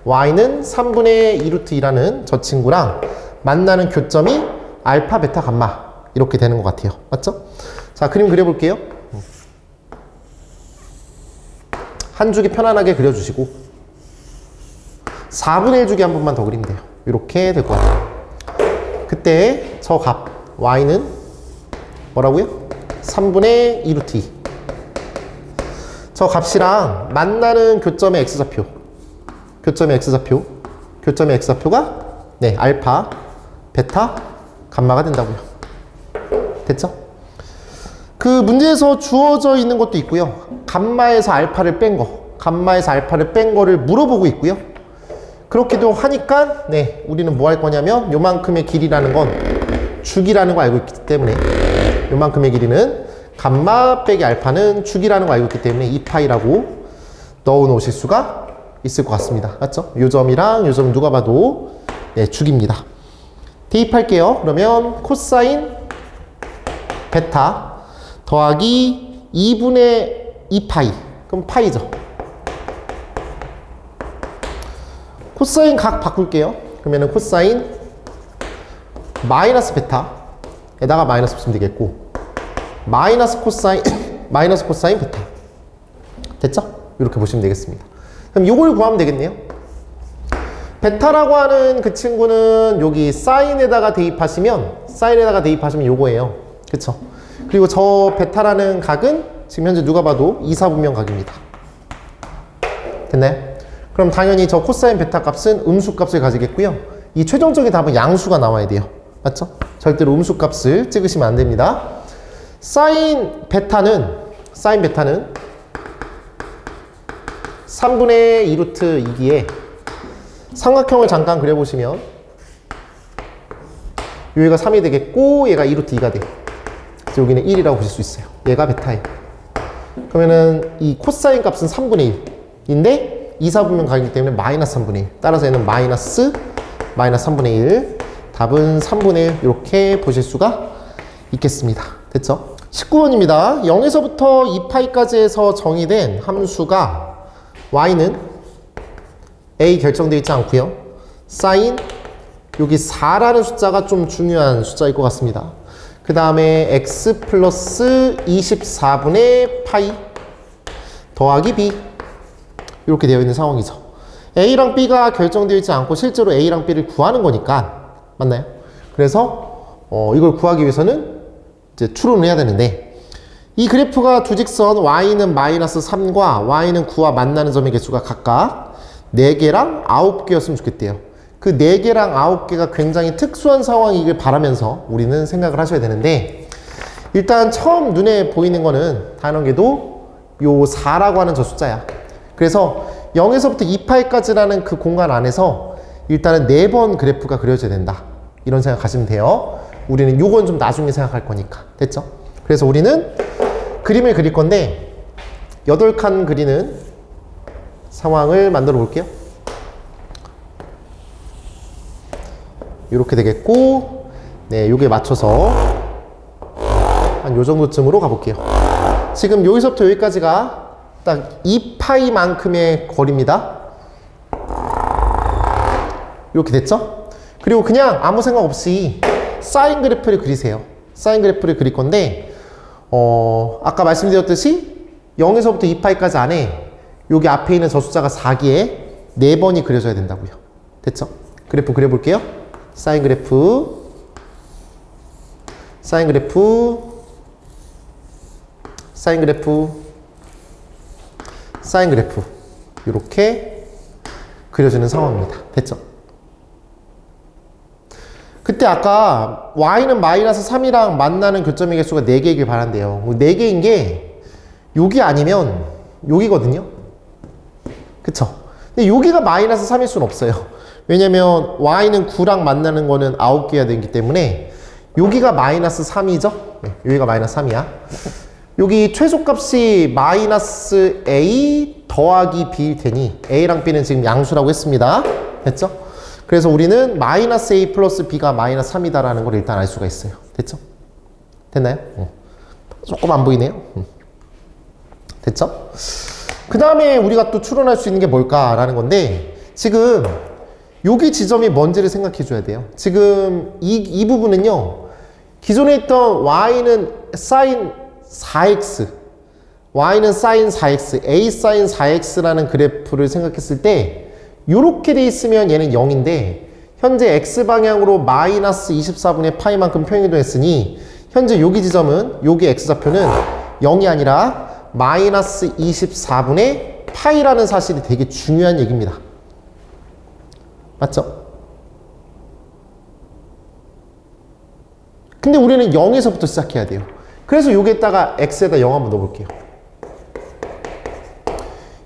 y는 3분의 2루트 2라는 저 친구랑 만나는 교점이 알파, 베타, 감마 이렇게 되는 것 같아요. 맞죠? 자, 그림 그려볼게요. 한 주기 편안하게 그려주시고 4분의 1 주기 한 번만 더 그리면 돼요. 이렇게 될 것 같아요. 그때 저 값 y는 뭐라고요? 3분의 2루트 2. 저 값이랑 만나는 교점의 x좌표, 교점의 x좌표가 네, 알파, 베타, 감마가 된다고요. 됐죠? 그 문제에서 주어져 있는 것도 있고요. 감마에서 알파를 뺀 거를 물어보고 있고요. 그렇게도 하니까 네, 우리는 뭐 할 거냐면 요만큼의 길이라는 건 주기라는 거 알고 있기 때문에 요만큼의 길이는 감마 빼기 알파는 주기라는 거 알고 있기 때문에 2파이라고 넣어 놓으실 수가 있을 것 같습니다. 맞죠? 요 점이랑 요 점은 누가 봐도 네, 주기입니다. 대입할게요. 그러면 코사인 베타 더하기 2분의 2파이. 그럼 파이죠. 코사인 각 바꿀게요. 그러면은 코사인 마이너스 베타에다가 마이너스 붙이면 되겠고 마이너스 코사인 베타. 됐죠? 이렇게 보시면 되겠습니다. 그럼 이걸 구하면 되겠네요. 베타라고 하는 그 친구는 여기 사인에다가 대입하시면 요거예요. 그쵸? 그리고 저 베타라는 각은 지금 현재 누가 봐도 이사분면 각입니다. 됐나요? 그럼 당연히 저 코사인 베타 값은 음수값을 가지겠고요. 이 최종적인 답은 양수가 나와야 돼요. 맞죠? 절대로 음수값을 찍으시면 안 됩니다. 사인 베타는 3분의 2루트 2기에 삼각형을 잠깐 그려보시면 여기가 3이 되겠고 얘가 2루트 2가 돼. 그래서 여기는 1이라고 보실 수 있어요. 얘가 베타예요. 그러면은 이 코사인 값은 3분의 1인데 이사분면 각이기 때문에 마이너스 3분의 1. 따라서 얘는 마이너스 3분의 1. 답은 3분의 1 이렇게 보실 수가 있겠습니다. 됐죠? 19번입니다. 0에서부터 2파이까지 해서 정의된 함수가 y는 a 결정되어 있지 않고요. 사인 여기 4라는 숫자가 좀 중요한 숫자일 것 같습니다. 그 다음에 x 플러스 24분의 파이 더하기 b 이렇게 되어 있는 상황이죠. a랑 b가 결정되어 있지 않고 실제로 a랑 b를 구하는 거니까 맞나요? 그래서 이걸 구하기 위해서는 이제 추론을 해야 되는데 이 그래프가 두 직선 y는 마이너스 3과 y는 9와 만나는 점의 개수가 각각 4개랑 9개였으면 좋겠대요. 그 4개랑 9개가 굉장히 특수한 상황이길 바라면서 우리는 생각을 하셔야 되는데 일단 처음 눈에 보이는 거는 단언게도 요 4라고 하는 저 숫자야. 그래서 0에서부터 2파이까지라는 그 공간 안에서 일단은 4번 그래프가 그려져야 된다. 이런 생각 하시면 돼요. 우리는 요건 좀 나중에 생각할 거니까. 됐죠? 그래서 우리는 그림을 그릴 건데 8칸 그리는 상황을 만들어 볼게요. 이렇게 되겠고 네, 요게 맞춰서 한 요 정도쯤으로 가볼게요. 지금 여기서부터 여기까지가 딱 2파이만큼의 거리입니다. 이렇게 됐죠? 그리고 그냥 아무 생각 없이 사인 그래프를 그리세요. 사인 그래프를 그릴 건데 아까 말씀드렸듯이 0에서부터 2파이까지 안에 여기 앞에 있는 저 숫자가 4기에 4번이 그려져야 된다고요. 됐죠? 그래프 그려볼게요. 사인 그래프 이렇게 그려지는 상황입니다. 됐죠? 그때 아까 y는 마이너스 3이랑 만나는 교점의 개수가 4개이길 바란대요. 4개인 게 여기 아니면 여기거든요. 그쵸? 근데 여기가 마이너스 3일 수는 없어요. 왜냐면 y는 9랑 만나는 거는 9개야 되기 때문에 여기가 마이너스 3이죠? 네, 여기가 마이너스 3이야. 여기 최소값이 마이너스 a 더하기 b일 테니 a랑 b는 지금 양수라고 했습니다. 됐죠? 그래서 우리는 마이너스 a 플러스 b가 마이너스 3이다라는 걸 일단 알 수가 있어요. 됐죠? 됐나요? 조금 안 보이네요. 됐죠? 그 다음에 우리가 또 추론할 수 있는 게 뭘까라는 건데, 지금 여기 지점이 뭔지를 생각해 줘야 돼요. 지금 이 부분은요, 기존에 있던 y는 sin 4x, y는 sin 4x, a sin 4x라는 그래프를 생각했을 때 이렇게 돼 있으면 얘는 0인데, 현재 x방향으로 마이너스 24분의 파이만큼 평행이동했으니 현재 여기 지점은, 여기 x좌표는 0이 아니라 마이너스 24분의 파이라는 사실이 되게 중요한 얘기입니다. 맞죠? 근데 우리는 0에서부터 시작해야 돼요. 그래서 여기에다가 x에다 0 한번 넣어볼게요.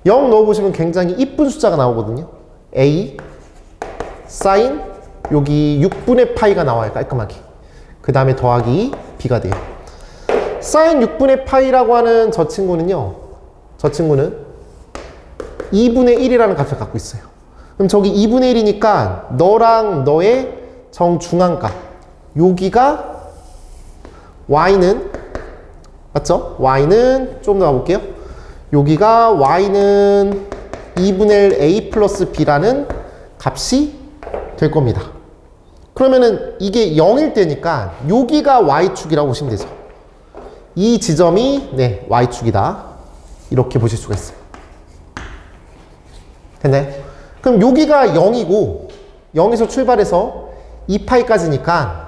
0 넣어보시면 굉장히 이쁜 숫자가 나오거든요. a sin 여기 6분의 파이가 나와요. 깔끔하게. 그 다음에 더하기 b가 돼요. sin 6분의 파이라고 하는 저 친구는요, 저 친구는 2분의 1이라는 값을 갖고 있어요. 그럼 저기 2분의 1이니까 너랑 너의 정중앙값, 여기가 y는, 맞죠? y는 좀 더 가볼게요. 여기가 y는 2분의 1 a 플러스 b라는 값이 될 겁니다. 그러면은 이게 0일 때니까 여기가 y축이라고 보시면 되죠. 이 지점이 네, y축이다. 이렇게 보실 수가 있어요. 됐나요? 그럼 여기가 0이고 0에서 출발해서 2파이까지니까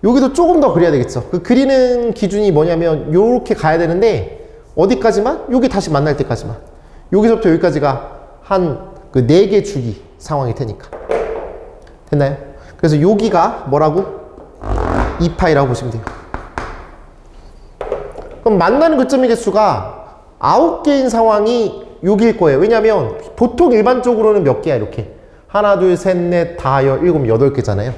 여기도 조금 더 그려야 되겠죠. 그 그리는 기준이 뭐냐면 요렇게 가야 되는데 어디까지만? 여기 다시 만날 때까지만. 여기서부터 여기까지가 한 그 4개 주기 상황일 테니까. 됐나요? 그래서 여기가 뭐라고? 2파이라고 보시면 돼요. 그럼 만나는 교점의 개수가 9개인 상황이 여기일 거예요. 왜냐면 보통 일반적으로는 몇 개야 이렇게. 하나, 둘, 셋, 넷, 다, 여, 일곱, 8개잖아요.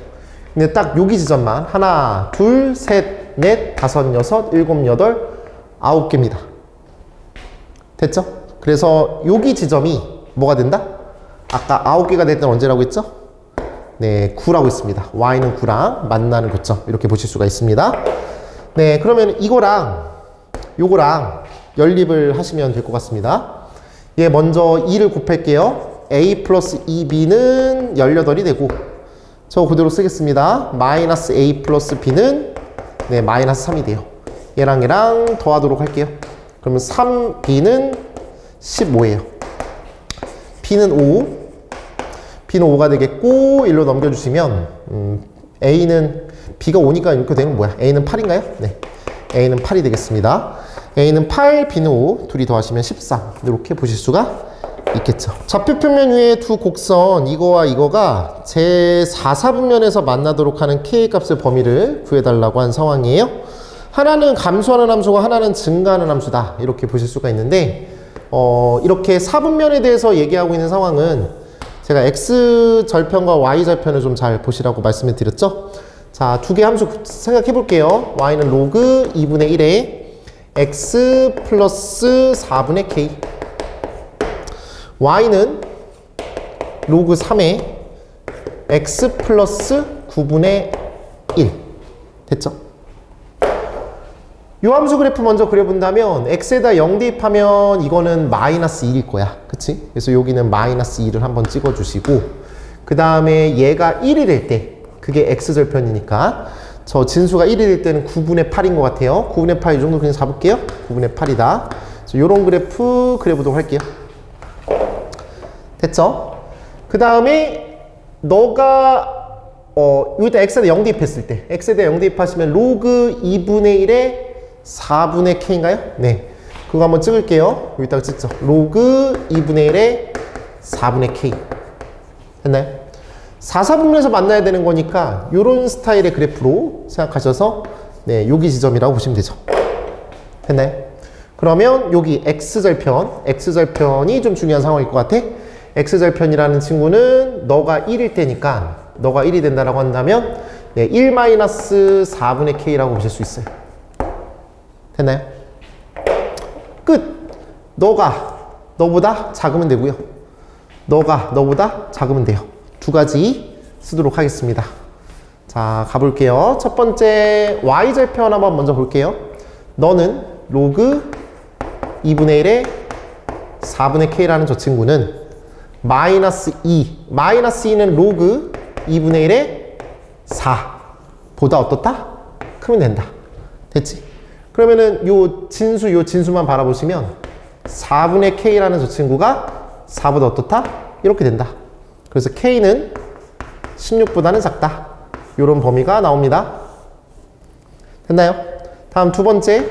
근데 딱 여기 지점만 하나, 둘, 셋, 넷, 다섯, 여섯, 일곱, 여덟, 9개입니다. 됐죠? 그래서 여기 지점이 뭐가 된다? 아까 9개가 될 때는 언제라고 했죠? 네, 9라고 했습니다. y는 9랑 만나는 교점 이렇게 보실 수가 있습니다. 네, 그러면 이거랑 요거랑 연립을 하시면 될 것 같습니다. 얘 먼저 2를 곱할게요. a 플러스 2b는 18이 되고 저거 그대로 쓰겠습니다. 마이너스 a 플러스 b는 네, 마이너스 3이 돼요. 얘랑 얘랑 더하도록 할게요. 그러면 3b는 15예요. b는 5. b는 5가 되겠고 1로 넘겨주시면 a는 b가 5니까 이렇게 되면 뭐야? a는 8인가요? 네, a는 8이 되겠습니다. a는 8, b는 5, 둘이 더하시면 13 이렇게 보실 수가 있겠죠. 좌표평면 위에 두 곡선 이거와 이거가 제 4사분면에서 만나도록 하는 k 값의 범위를 구해달라고 한 상황이에요. 하나는 감소하는 함수고 하나는 증가하는 함수다 이렇게 보실 수가 있는데 이렇게 사분면에 대해서 얘기하고 있는 상황은 제가 x절편과 y절편을 좀 잘 보시라고 말씀을 드렸죠. 자, 두 개 함수 생각해 볼게요. y는 로그 2분의 1에 x 플러스 4분의 k, y는 로그 3에 x 플러스 9분의 1 됐죠? 요 함수 그래프 먼저 그려본다면 x에다 0 대입하면 이거는 마이너스 1일 거야. 그치? 그래서 여기는 마이너스 2를 한번 찍어주시고 그 다음에 얘가 1이 될 때 그게 x절편이니까 저 진수가 1이 될 때는 9분의 8인 것 같아요. 9분의 8 이 정도 그냥 잡을게요. 9분의 8이다. 요런 그래프 그려보도록 할게요. 됐죠? 그 다음에 너가 여기다 x에다 0 대입했을 때 x에다 0 대입하시면 로그 2분의 1에 4분의 k인가요? 네, 그거 한번 찍을게요. 여기다가 찍죠. 로그 2분의 1에 4분의 k 됐나요? 4사분면에서 만나야 되는 거니까 이런 스타일의 그래프로 생각하셔서 네, 여기 지점이라고 보시면 되죠. 됐나요? 그러면 여기 x절편이 좀 중요한 상황일 것 같아. x절편이라는 친구는 너가 1일 때니까 너가 1이 된다라고 한다면 네, 1-4분의 k라고 보실 수 있어요. 됐나요? 끝! 너가 너보다 작으면 되고요. 너가 너보다 작으면 돼요. 두 가지 쓰도록 하겠습니다. 자, 자, 가볼게요. 첫 번째 y절편 한번 먼저 볼게요. 너는 로그 2분의 1에 4분의 k라는 저 친구는 마이너스 2, 마이너스 2는 로그 2분의 1에 4 보다 어떻다? 크면 된다. 됐지? 그러면은 요 진수만 바라보시면 4분의 k라는 저 친구가 4보다 어떻다? 이렇게 된다. 그래서 k는 16보다는 작다. 요런 범위가 나옵니다. 됐나요? 다음 두 번째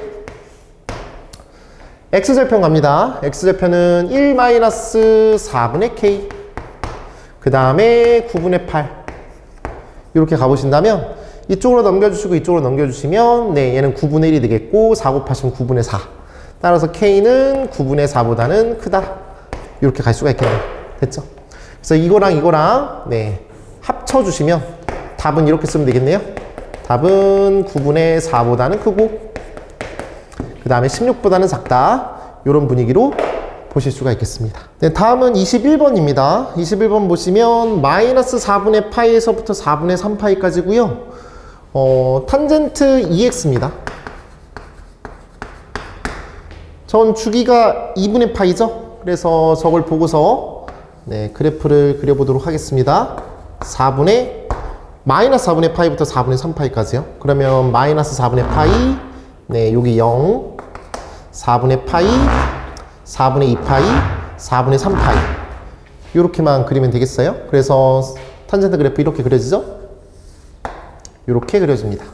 x절편 갑니다. x절편은 1-4분의 k 그 다음에 9분의 8 이렇게 가보신다면 이쪽으로 넘겨주시고 이쪽으로 넘겨주시면 네, 얘는 9분의 1이 되겠고 4 곱하시면 9분의 4 따라서 k는 9분의 4보다는 크다. 이렇게 갈 수가 있겠네요. 됐죠? 그래서 이거랑 네, 합쳐주시면 답은 이렇게 쓰면 되겠네요. 답은 9분의 4보다는 크고 그 다음에 16보다는 작다. 이런 분위기로 보실 수가 있겠습니다. 네, 다음은 21번입니다. 21번 보시면 마이너스 4분의 파이에서부터 4분의 3파이까지고요. 탄젠트 2x입니다. 전 주기가 2분의 파이죠. 그래서 저걸 보고서 네, 그래프를 그려보도록 하겠습니다. 마이너스 4분의 파이부터 4분의 3파이까지요. 그러면 마이너스 4분의 파이, 네, 여기 0, 4분의 파이, 4분의 2파이, 4분의 3파이. 이렇게만 그리면 되겠어요. 그래서 탄젠트 그래프 이렇게 그려지죠? 이렇게 그려집니다.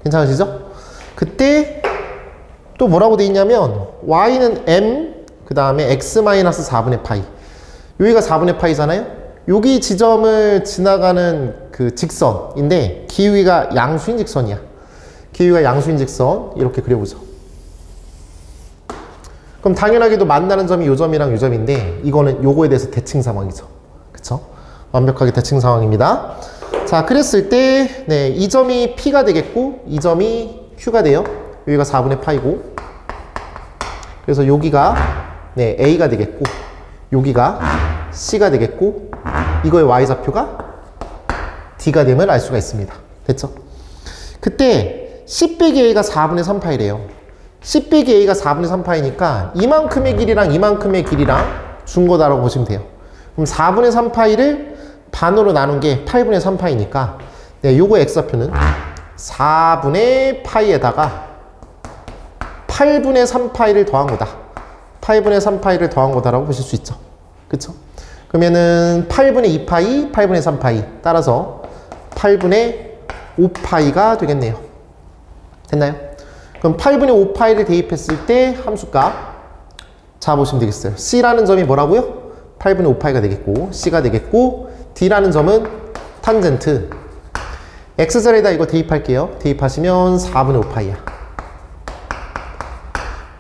괜찮으시죠? 그때 또 뭐라고 돼 있냐면 y는 m, 그 다음에 x-4분의 파이. 여기가 4분의 파이잖아요? 여기 지점을 지나가는 그 직선인데 기울기가 양수인 직선이야. 기울기가 양수인 직선 이렇게 그려보죠. 그럼 당연하게도 만나는 점이 요 점이랑 요 점인데 이거는 요거에 대해서 대칭 상황이죠. 그쵸? 완벽하게 대칭 상황입니다. 자, 그랬을 때 네, 이 점이 P가 되겠고 이 점이 Q가 돼요. 여기가 4분의 파이고 그래서 여기가 네, A가 되겠고 여기가 C가 되겠고 이거의 Y좌표가 D가 됨을 알 수가 있습니다. 됐죠? 그때 C 빼기 A가 4분의 3파이래요. C 빼기 A가 4분의 3파이니까 이만큼의 길이랑 이만큼의 길이랑 준 거다라고 보시면 돼요. 그럼 4분의 3파이를 반으로 나눈 게 8분의 3파이니까 네, 요거 X좌표는 4분의 파이에다가 8분의 3파이를 더한 거다. 8분의 3파이를 더한 거다라고 보실 수 있죠. 그쵸? 그러면은 8분의 2파이, 8분의 3파이 따라서 8분의 5파이가 되겠네요. 됐나요? 그럼 8분의 5파이를 대입했을 때 함수값 잡아보시면 되겠어요. C라는 점이 뭐라고요? 8분의 5파이가 되겠고 C가 되겠고 D라는 점은 탄젠트 X절에다 이거 대입할게요. 대입하시면 4분의 5파이야.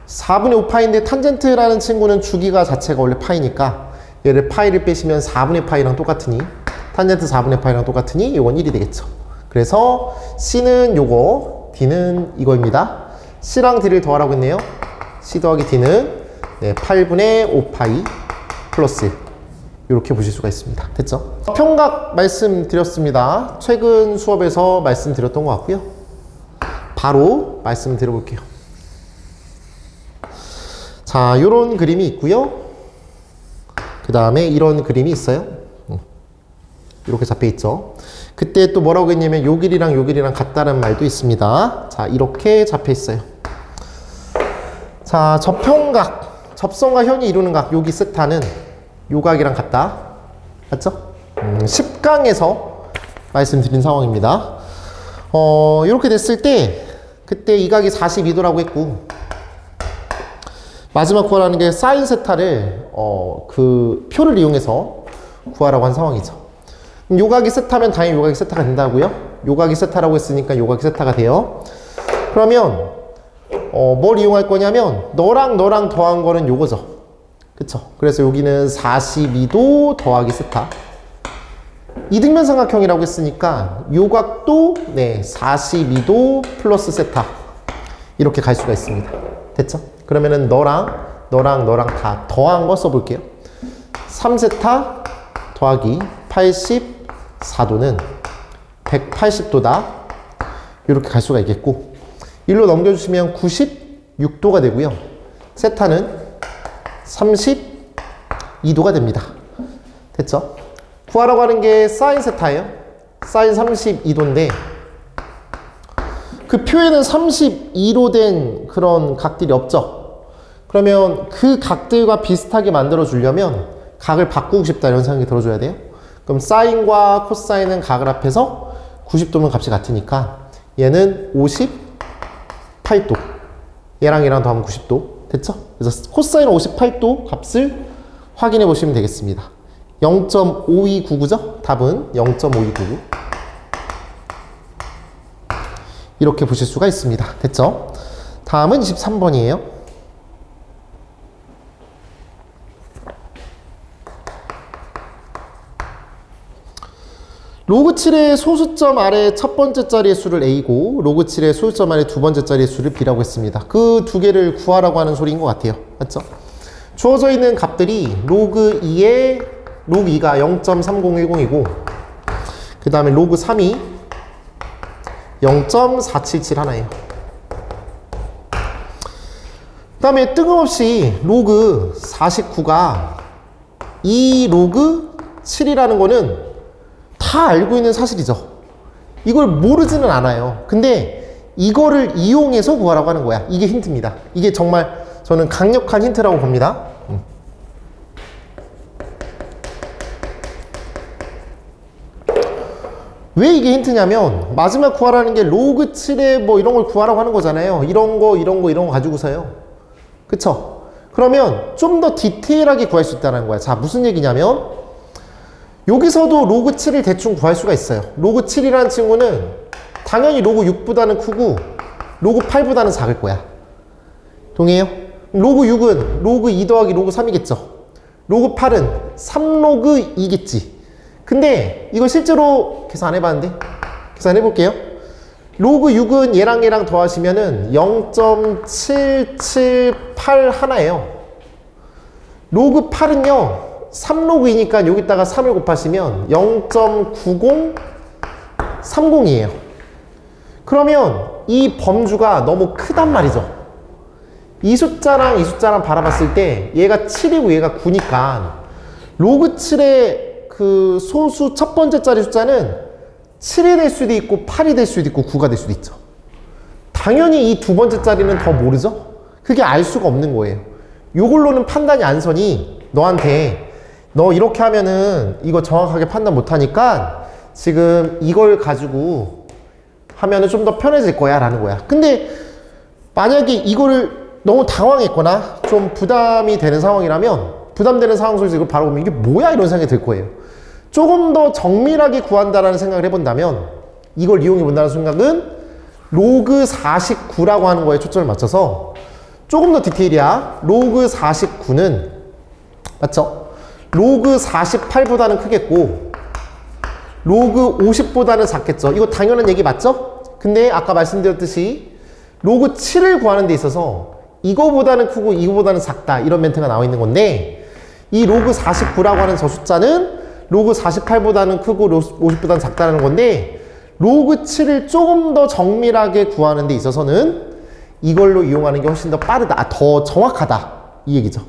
4분의 5파이인데 탄젠트라는 친구는 주기가 자체가 원래 파이니까 얘를 파이를 빼시면 4분의 파이랑 똑같으니 탄젠트 4분의 파이랑 똑같으니 이건 1이 되겠죠. 그래서 C는 요거, D는 이거입니다. C랑 D를 더하라고 했네요. C 더하기 D는 네, 8분의 5파이 플러스 1 이렇게 보실 수가 있습니다. 됐죠? 평각 말씀드렸습니다. 최근 수업에서 말씀드렸던 것 같고요. 바로 말씀드려볼게요. 자, 요런 그림이 있고요. 그 다음에 이런 그림이 있어요. 이렇게 잡혀있죠. 그때 또 뭐라고 했냐면 요 길이랑 요 길이랑 같다는 말도 있습니다. 자, 이렇게 잡혀있어요. 자, 저평각, 접선과 현이 이루는 각, 여기 세타는 요 각이랑 같다. 맞죠? 10강에서 말씀드린 상황입니다. 이렇게 됐을 때 그때 이 각이 42도라고 했고 마지막 구하라는 게 사인 세타를 그 표를 이용해서 구하라고 한 상황이죠. 요 각이 세타면 당연히 요 각이 세타가 된다고요. 요 각이 세타라고 했으니까 요 각이 세타가 돼요. 그러면 뭘 이용할 거냐면 너랑 너랑 더한 거는 요거죠. 그쵸? 그래서 여기는 42도 더하기 세타. 이등변 삼각형이라고 했으니까 요 각도 네, 42도 플러스 세타. 이렇게 갈 수가 있습니다. 됐죠? 그러면은 너랑 다 더한 거 써볼게요. 3세타 더하기 84도는 180도다. 이렇게 갈 수가 있겠고, 1로 넘겨주시면 96도가 되고요. 세타는 32도가 됩니다. 됐죠? 구하라고 하는 게 사인 세타예요. 사인 32도인데 그 표에는 32로 된 그런 각들이 없죠. 그러면 그 각들과 비슷하게 만들어 주려면 각을 바꾸고 싶다 이런 생각이 들어줘야 돼요. 그럼 사인과 코사인은 각을 합해서 90도면 값이 같으니까 얘는 58도, 얘랑 얘랑 더하면 90도. 됐죠? 그래서 코사인 58도 값을 확인해 보시면 되겠습니다. 0.5299죠? 답은 0.5299. 이렇게 보실 수가 있습니다. 됐죠? 다음은 23번이에요. 로그 7의 소수점 아래 첫 번째 자리의 수를 A고 로그 7의 소수점 아래 두 번째 자리의 수를 B라고 했습니다. 그 두 개를 구하라고 하는 소리인 것 같아요. 맞죠? 주어져 있는 값들이 로그 2가 0.3010이고 그 다음에 로그 3이 0.477 하나예요. 그 다음에 뜬금없이 로그 49가 2 로그 7이라는 거는 다 알고 있는 사실이죠. 이걸 모르지는 않아요. 근데 이거를 이용해서 구하라고 하는 거야. 이게 힌트입니다. 이게 정말 저는 강력한 힌트라고 봅니다. 왜 이게 힌트냐면 마지막 구하라는 게 로그 7에 뭐 이런 걸 구하라고 하는 거잖아요. 이런 거 가지고서요. 그쵸? 그러면 좀 더 디테일하게 구할 수 있다는 거야. 자, 무슨 얘기냐면 여기서도 로그 7을 대충 구할 수가 있어요. 로그 7이라는 친구는 당연히 로그 6보다는 크고 로그 8보다는 작을 거야. 동의해요? 로그 6은 로그 2 더하기 로그 3이겠죠. 로그 8은 3로그 2겠지. 근데 이거 실제로 계산 안 해봤는데 계산해 볼게요. 로그 6은 얘랑 얘랑 더하시면은 0.778 하나예요. 로그 8은요 3로그 2니까 여기다가 3을 곱하시면 0.9030이에요. 그러면 이 범주가 너무 크단 말이죠. 이 숫자랑 이 숫자랑 바라봤을 때 얘가 7이고 얘가 9니까 로그 7의 그 소수 첫 번째 자리 숫자는 7이 될 수도 있고 8이 될 수도 있고 9가 될 수도 있죠. 당연히 이 두 번째 자리는 더 모르죠? 그게 알 수가 없는 거예요. 요걸로는 판단이 안 서니 너한테 너 이렇게 하면은 이거 정확하게 판단 못하니까 지금 이걸 가지고 하면은 좀 더 편해질 거야 라는 거야. 근데 만약에 이거를 너무 당황했거나 좀 부담이 되는 상황이라면 부담되는 상황 속에서 이걸 바로 보면 이게 뭐야 이런 생각이 들 거예요. 조금 더 정밀하게 구한다라는 생각을 해본다면 이걸 이용해 본다는 생각은 로그 49라고 하는 거에 초점을 맞춰서 조금 더 디테일이야. 로그 49는 맞죠? 로그 48보다는 크겠고 로그 50보다는 작겠죠. 이거 당연한 얘기 맞죠? 근데 아까 말씀드렸듯이 로그 7을 구하는 데 있어서 이거보다는 크고 이거보다는 작다 이런 멘트가 나와 있는 건데 이 로그 49라고 하는 저 숫자는 로그 48보다는 크고 로그 50보다는 작다는 건데 로그 7을 조금 더 정밀하게 구하는 데 있어서는 이걸로 이용하는 게 훨씬 더 빠르다, 더 정확하다 이 얘기죠.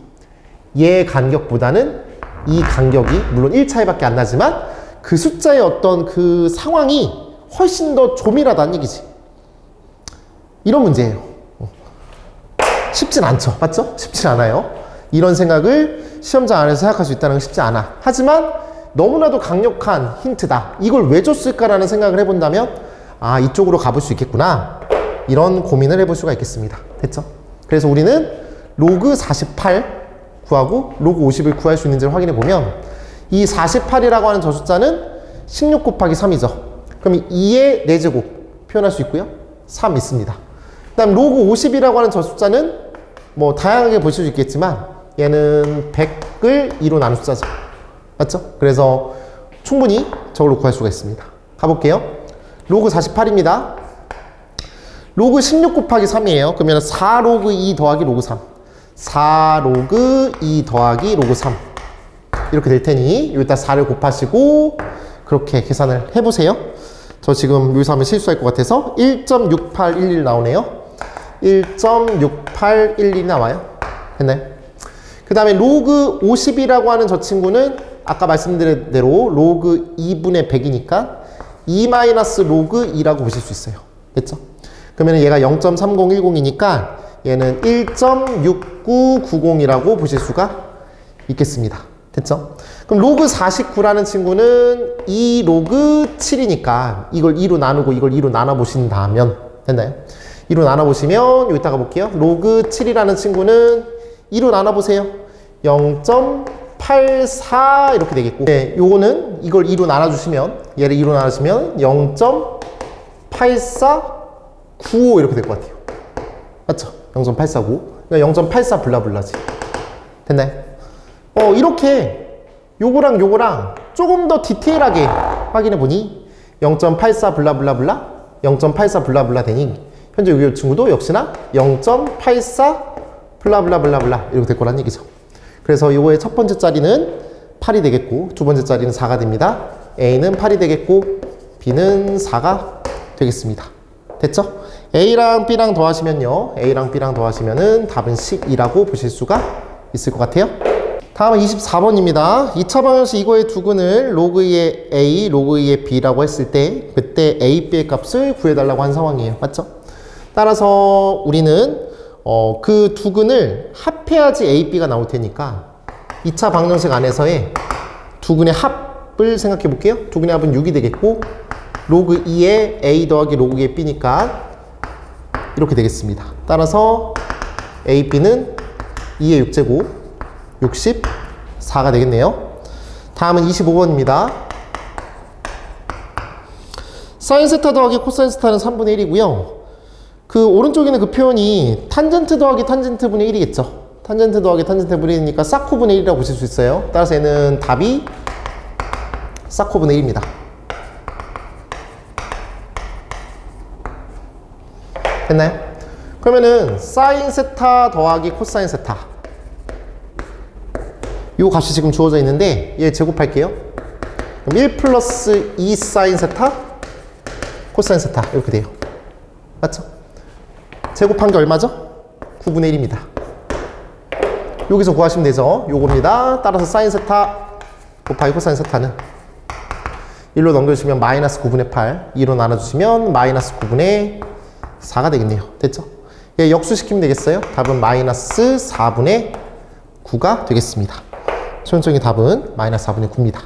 얘 간격보다는 이 간격이 물론 1차이밖에 안 나지만 그 숫자의 어떤 그 상황이 훨씬 더 조밀하다는 얘기지. 이런 문제예요. 쉽진 않죠. 맞죠? 쉽진 않아요. 이런 생각을 시험장 안에서 생각할 수 있다는 건 쉽지 않아. 하지만 너무나도 강력한 힌트다. 이걸 왜 줬을까라는 생각을 해본다면 아, 이쪽으로 가볼 수 있겠구나. 이런 고민을 해볼 수가 있겠습니다. 됐죠? 그래서 우리는 로그 48 구하고 로그 50을 구할 수 있는지를 확인해 보면 이 48이라고 하는 저 숫자는 16 곱하기 3이죠. 그럼 2의 4제곱 표현할 수 있고요. 3 있습니다. 그 다음 로그 50이라고 하는 저 숫자는 뭐 다양하게 보실 수 있겠지만 얘는 100을 2로 나눈 숫자죠. 맞죠? 그래서 충분히 저걸로 구할 수가 있습니다. 가볼게요. 로그 48입니다. 로그 16 곱하기 3이에요. 그러면 4 로그 2 더하기 로그 3. 4 로그 2 더하기 로그 3. 이렇게 될 테니 여기다 4를 곱하시고 그렇게 계산을 해보세요. 저 지금 여기서 하면 실수할 것 같아서 1.6811 나오네요. 1.6811 나와요. 됐나요? 그 다음에 로그 50이라고 하는 저 친구는 아까 말씀드린 대로 로그 2분의 100이니까 2 마이너스 로그 2라고 보실 수 있어요. 됐죠? 그러면 얘가 0.3010이니까 얘는 1.6990이라고 보실 수가 있겠습니다. 됐죠? 그럼 로그 49라는 친구는 2 로그 7이니까 이걸 2로 나누고 이걸 2로 나눠보신다면 됐나요? 2로 나눠보시면 여기다가 볼게요. 로그 7이라는 친구는 2로 나눠보세요. 0.84 이렇게 되겠고 네, 요거는 이걸 2로 나눠주시면 얘를 2로 나눠주시면 0.8495 이렇게 될 것 같아요. 맞죠? 0.849 그러니까 0.84 블라블라지. 됐나요? 이렇게 요거랑 요거랑 조금 더 디테일하게 확인해 보니 0.84 블라블라블라 0.84 블라블라 되니 현재 이 친구도 역시나 0.84 블라블라블라블라 이렇게 될 거란 얘기죠. 그래서 요거의 첫 번째 자리는 8이 되겠고 두 번째 자리는 4가 됩니다. A는 8이 되겠고 B는 4가 되겠습니다. 됐죠? A랑 B랑 더하시면요. A랑 B랑 더하시면은 답은 12라고 보실 수가 있을 것 같아요. 다음은 24번입니다. 2차 방정식 이거의 두근을 로그 2의 A, 로그 2의 B라고 했을 때 그때 A, B의 값을 구해달라고 한 상황이에요. 맞죠? 따라서 우리는 그 두근을 합해야지 A, B가 나올 테니까 2차 방정식 안에서의 두근의 합을 생각해 볼게요. 두근의 합은 6이 되겠고 로그 2의 A 더하기 로그 2의 B니까 이렇게 되겠습니다. 따라서 A, B는 2의 6제곱 64가 되겠네요. 다음은 25번입니다. 사인 세타 더하기 코사인 세타는 3분의 1이고요. 그 오른쪽에 있는 그 표현이 탄젠트 더하기 탄젠트 분의 1이겠죠. 탄젠트 더하기 탄젠트 분의 1이니까 사코 분의 1이라고 보실 수 있어요. 따라서 얘는 답이 사코 분의 1입니다. 됐나요? 그러면은 사인 세타 더하기 코사인 세타 요 값이 지금 주어져 있는데 얘 제곱할게요. 그럼 1 플러스 2 사인 세타 코사인 세타 이렇게 돼요. 맞죠? 제곱한 게 얼마죠? 9분의 1입니다. 여기서 구하시면 되죠. 요겁니다. 따라서 사인 세타 곱하기 코사인 세타는 1로 넘겨주시면 마이너스 9분의 8 2로 나눠주시면 마이너스 9분의 4가 되겠네요. 됐죠? 얘 역수시키면 되겠어요. 답은 마이너스 4분의 9가 되겠습니다. 최종적인 답은 마이너스 4분의 9입니다.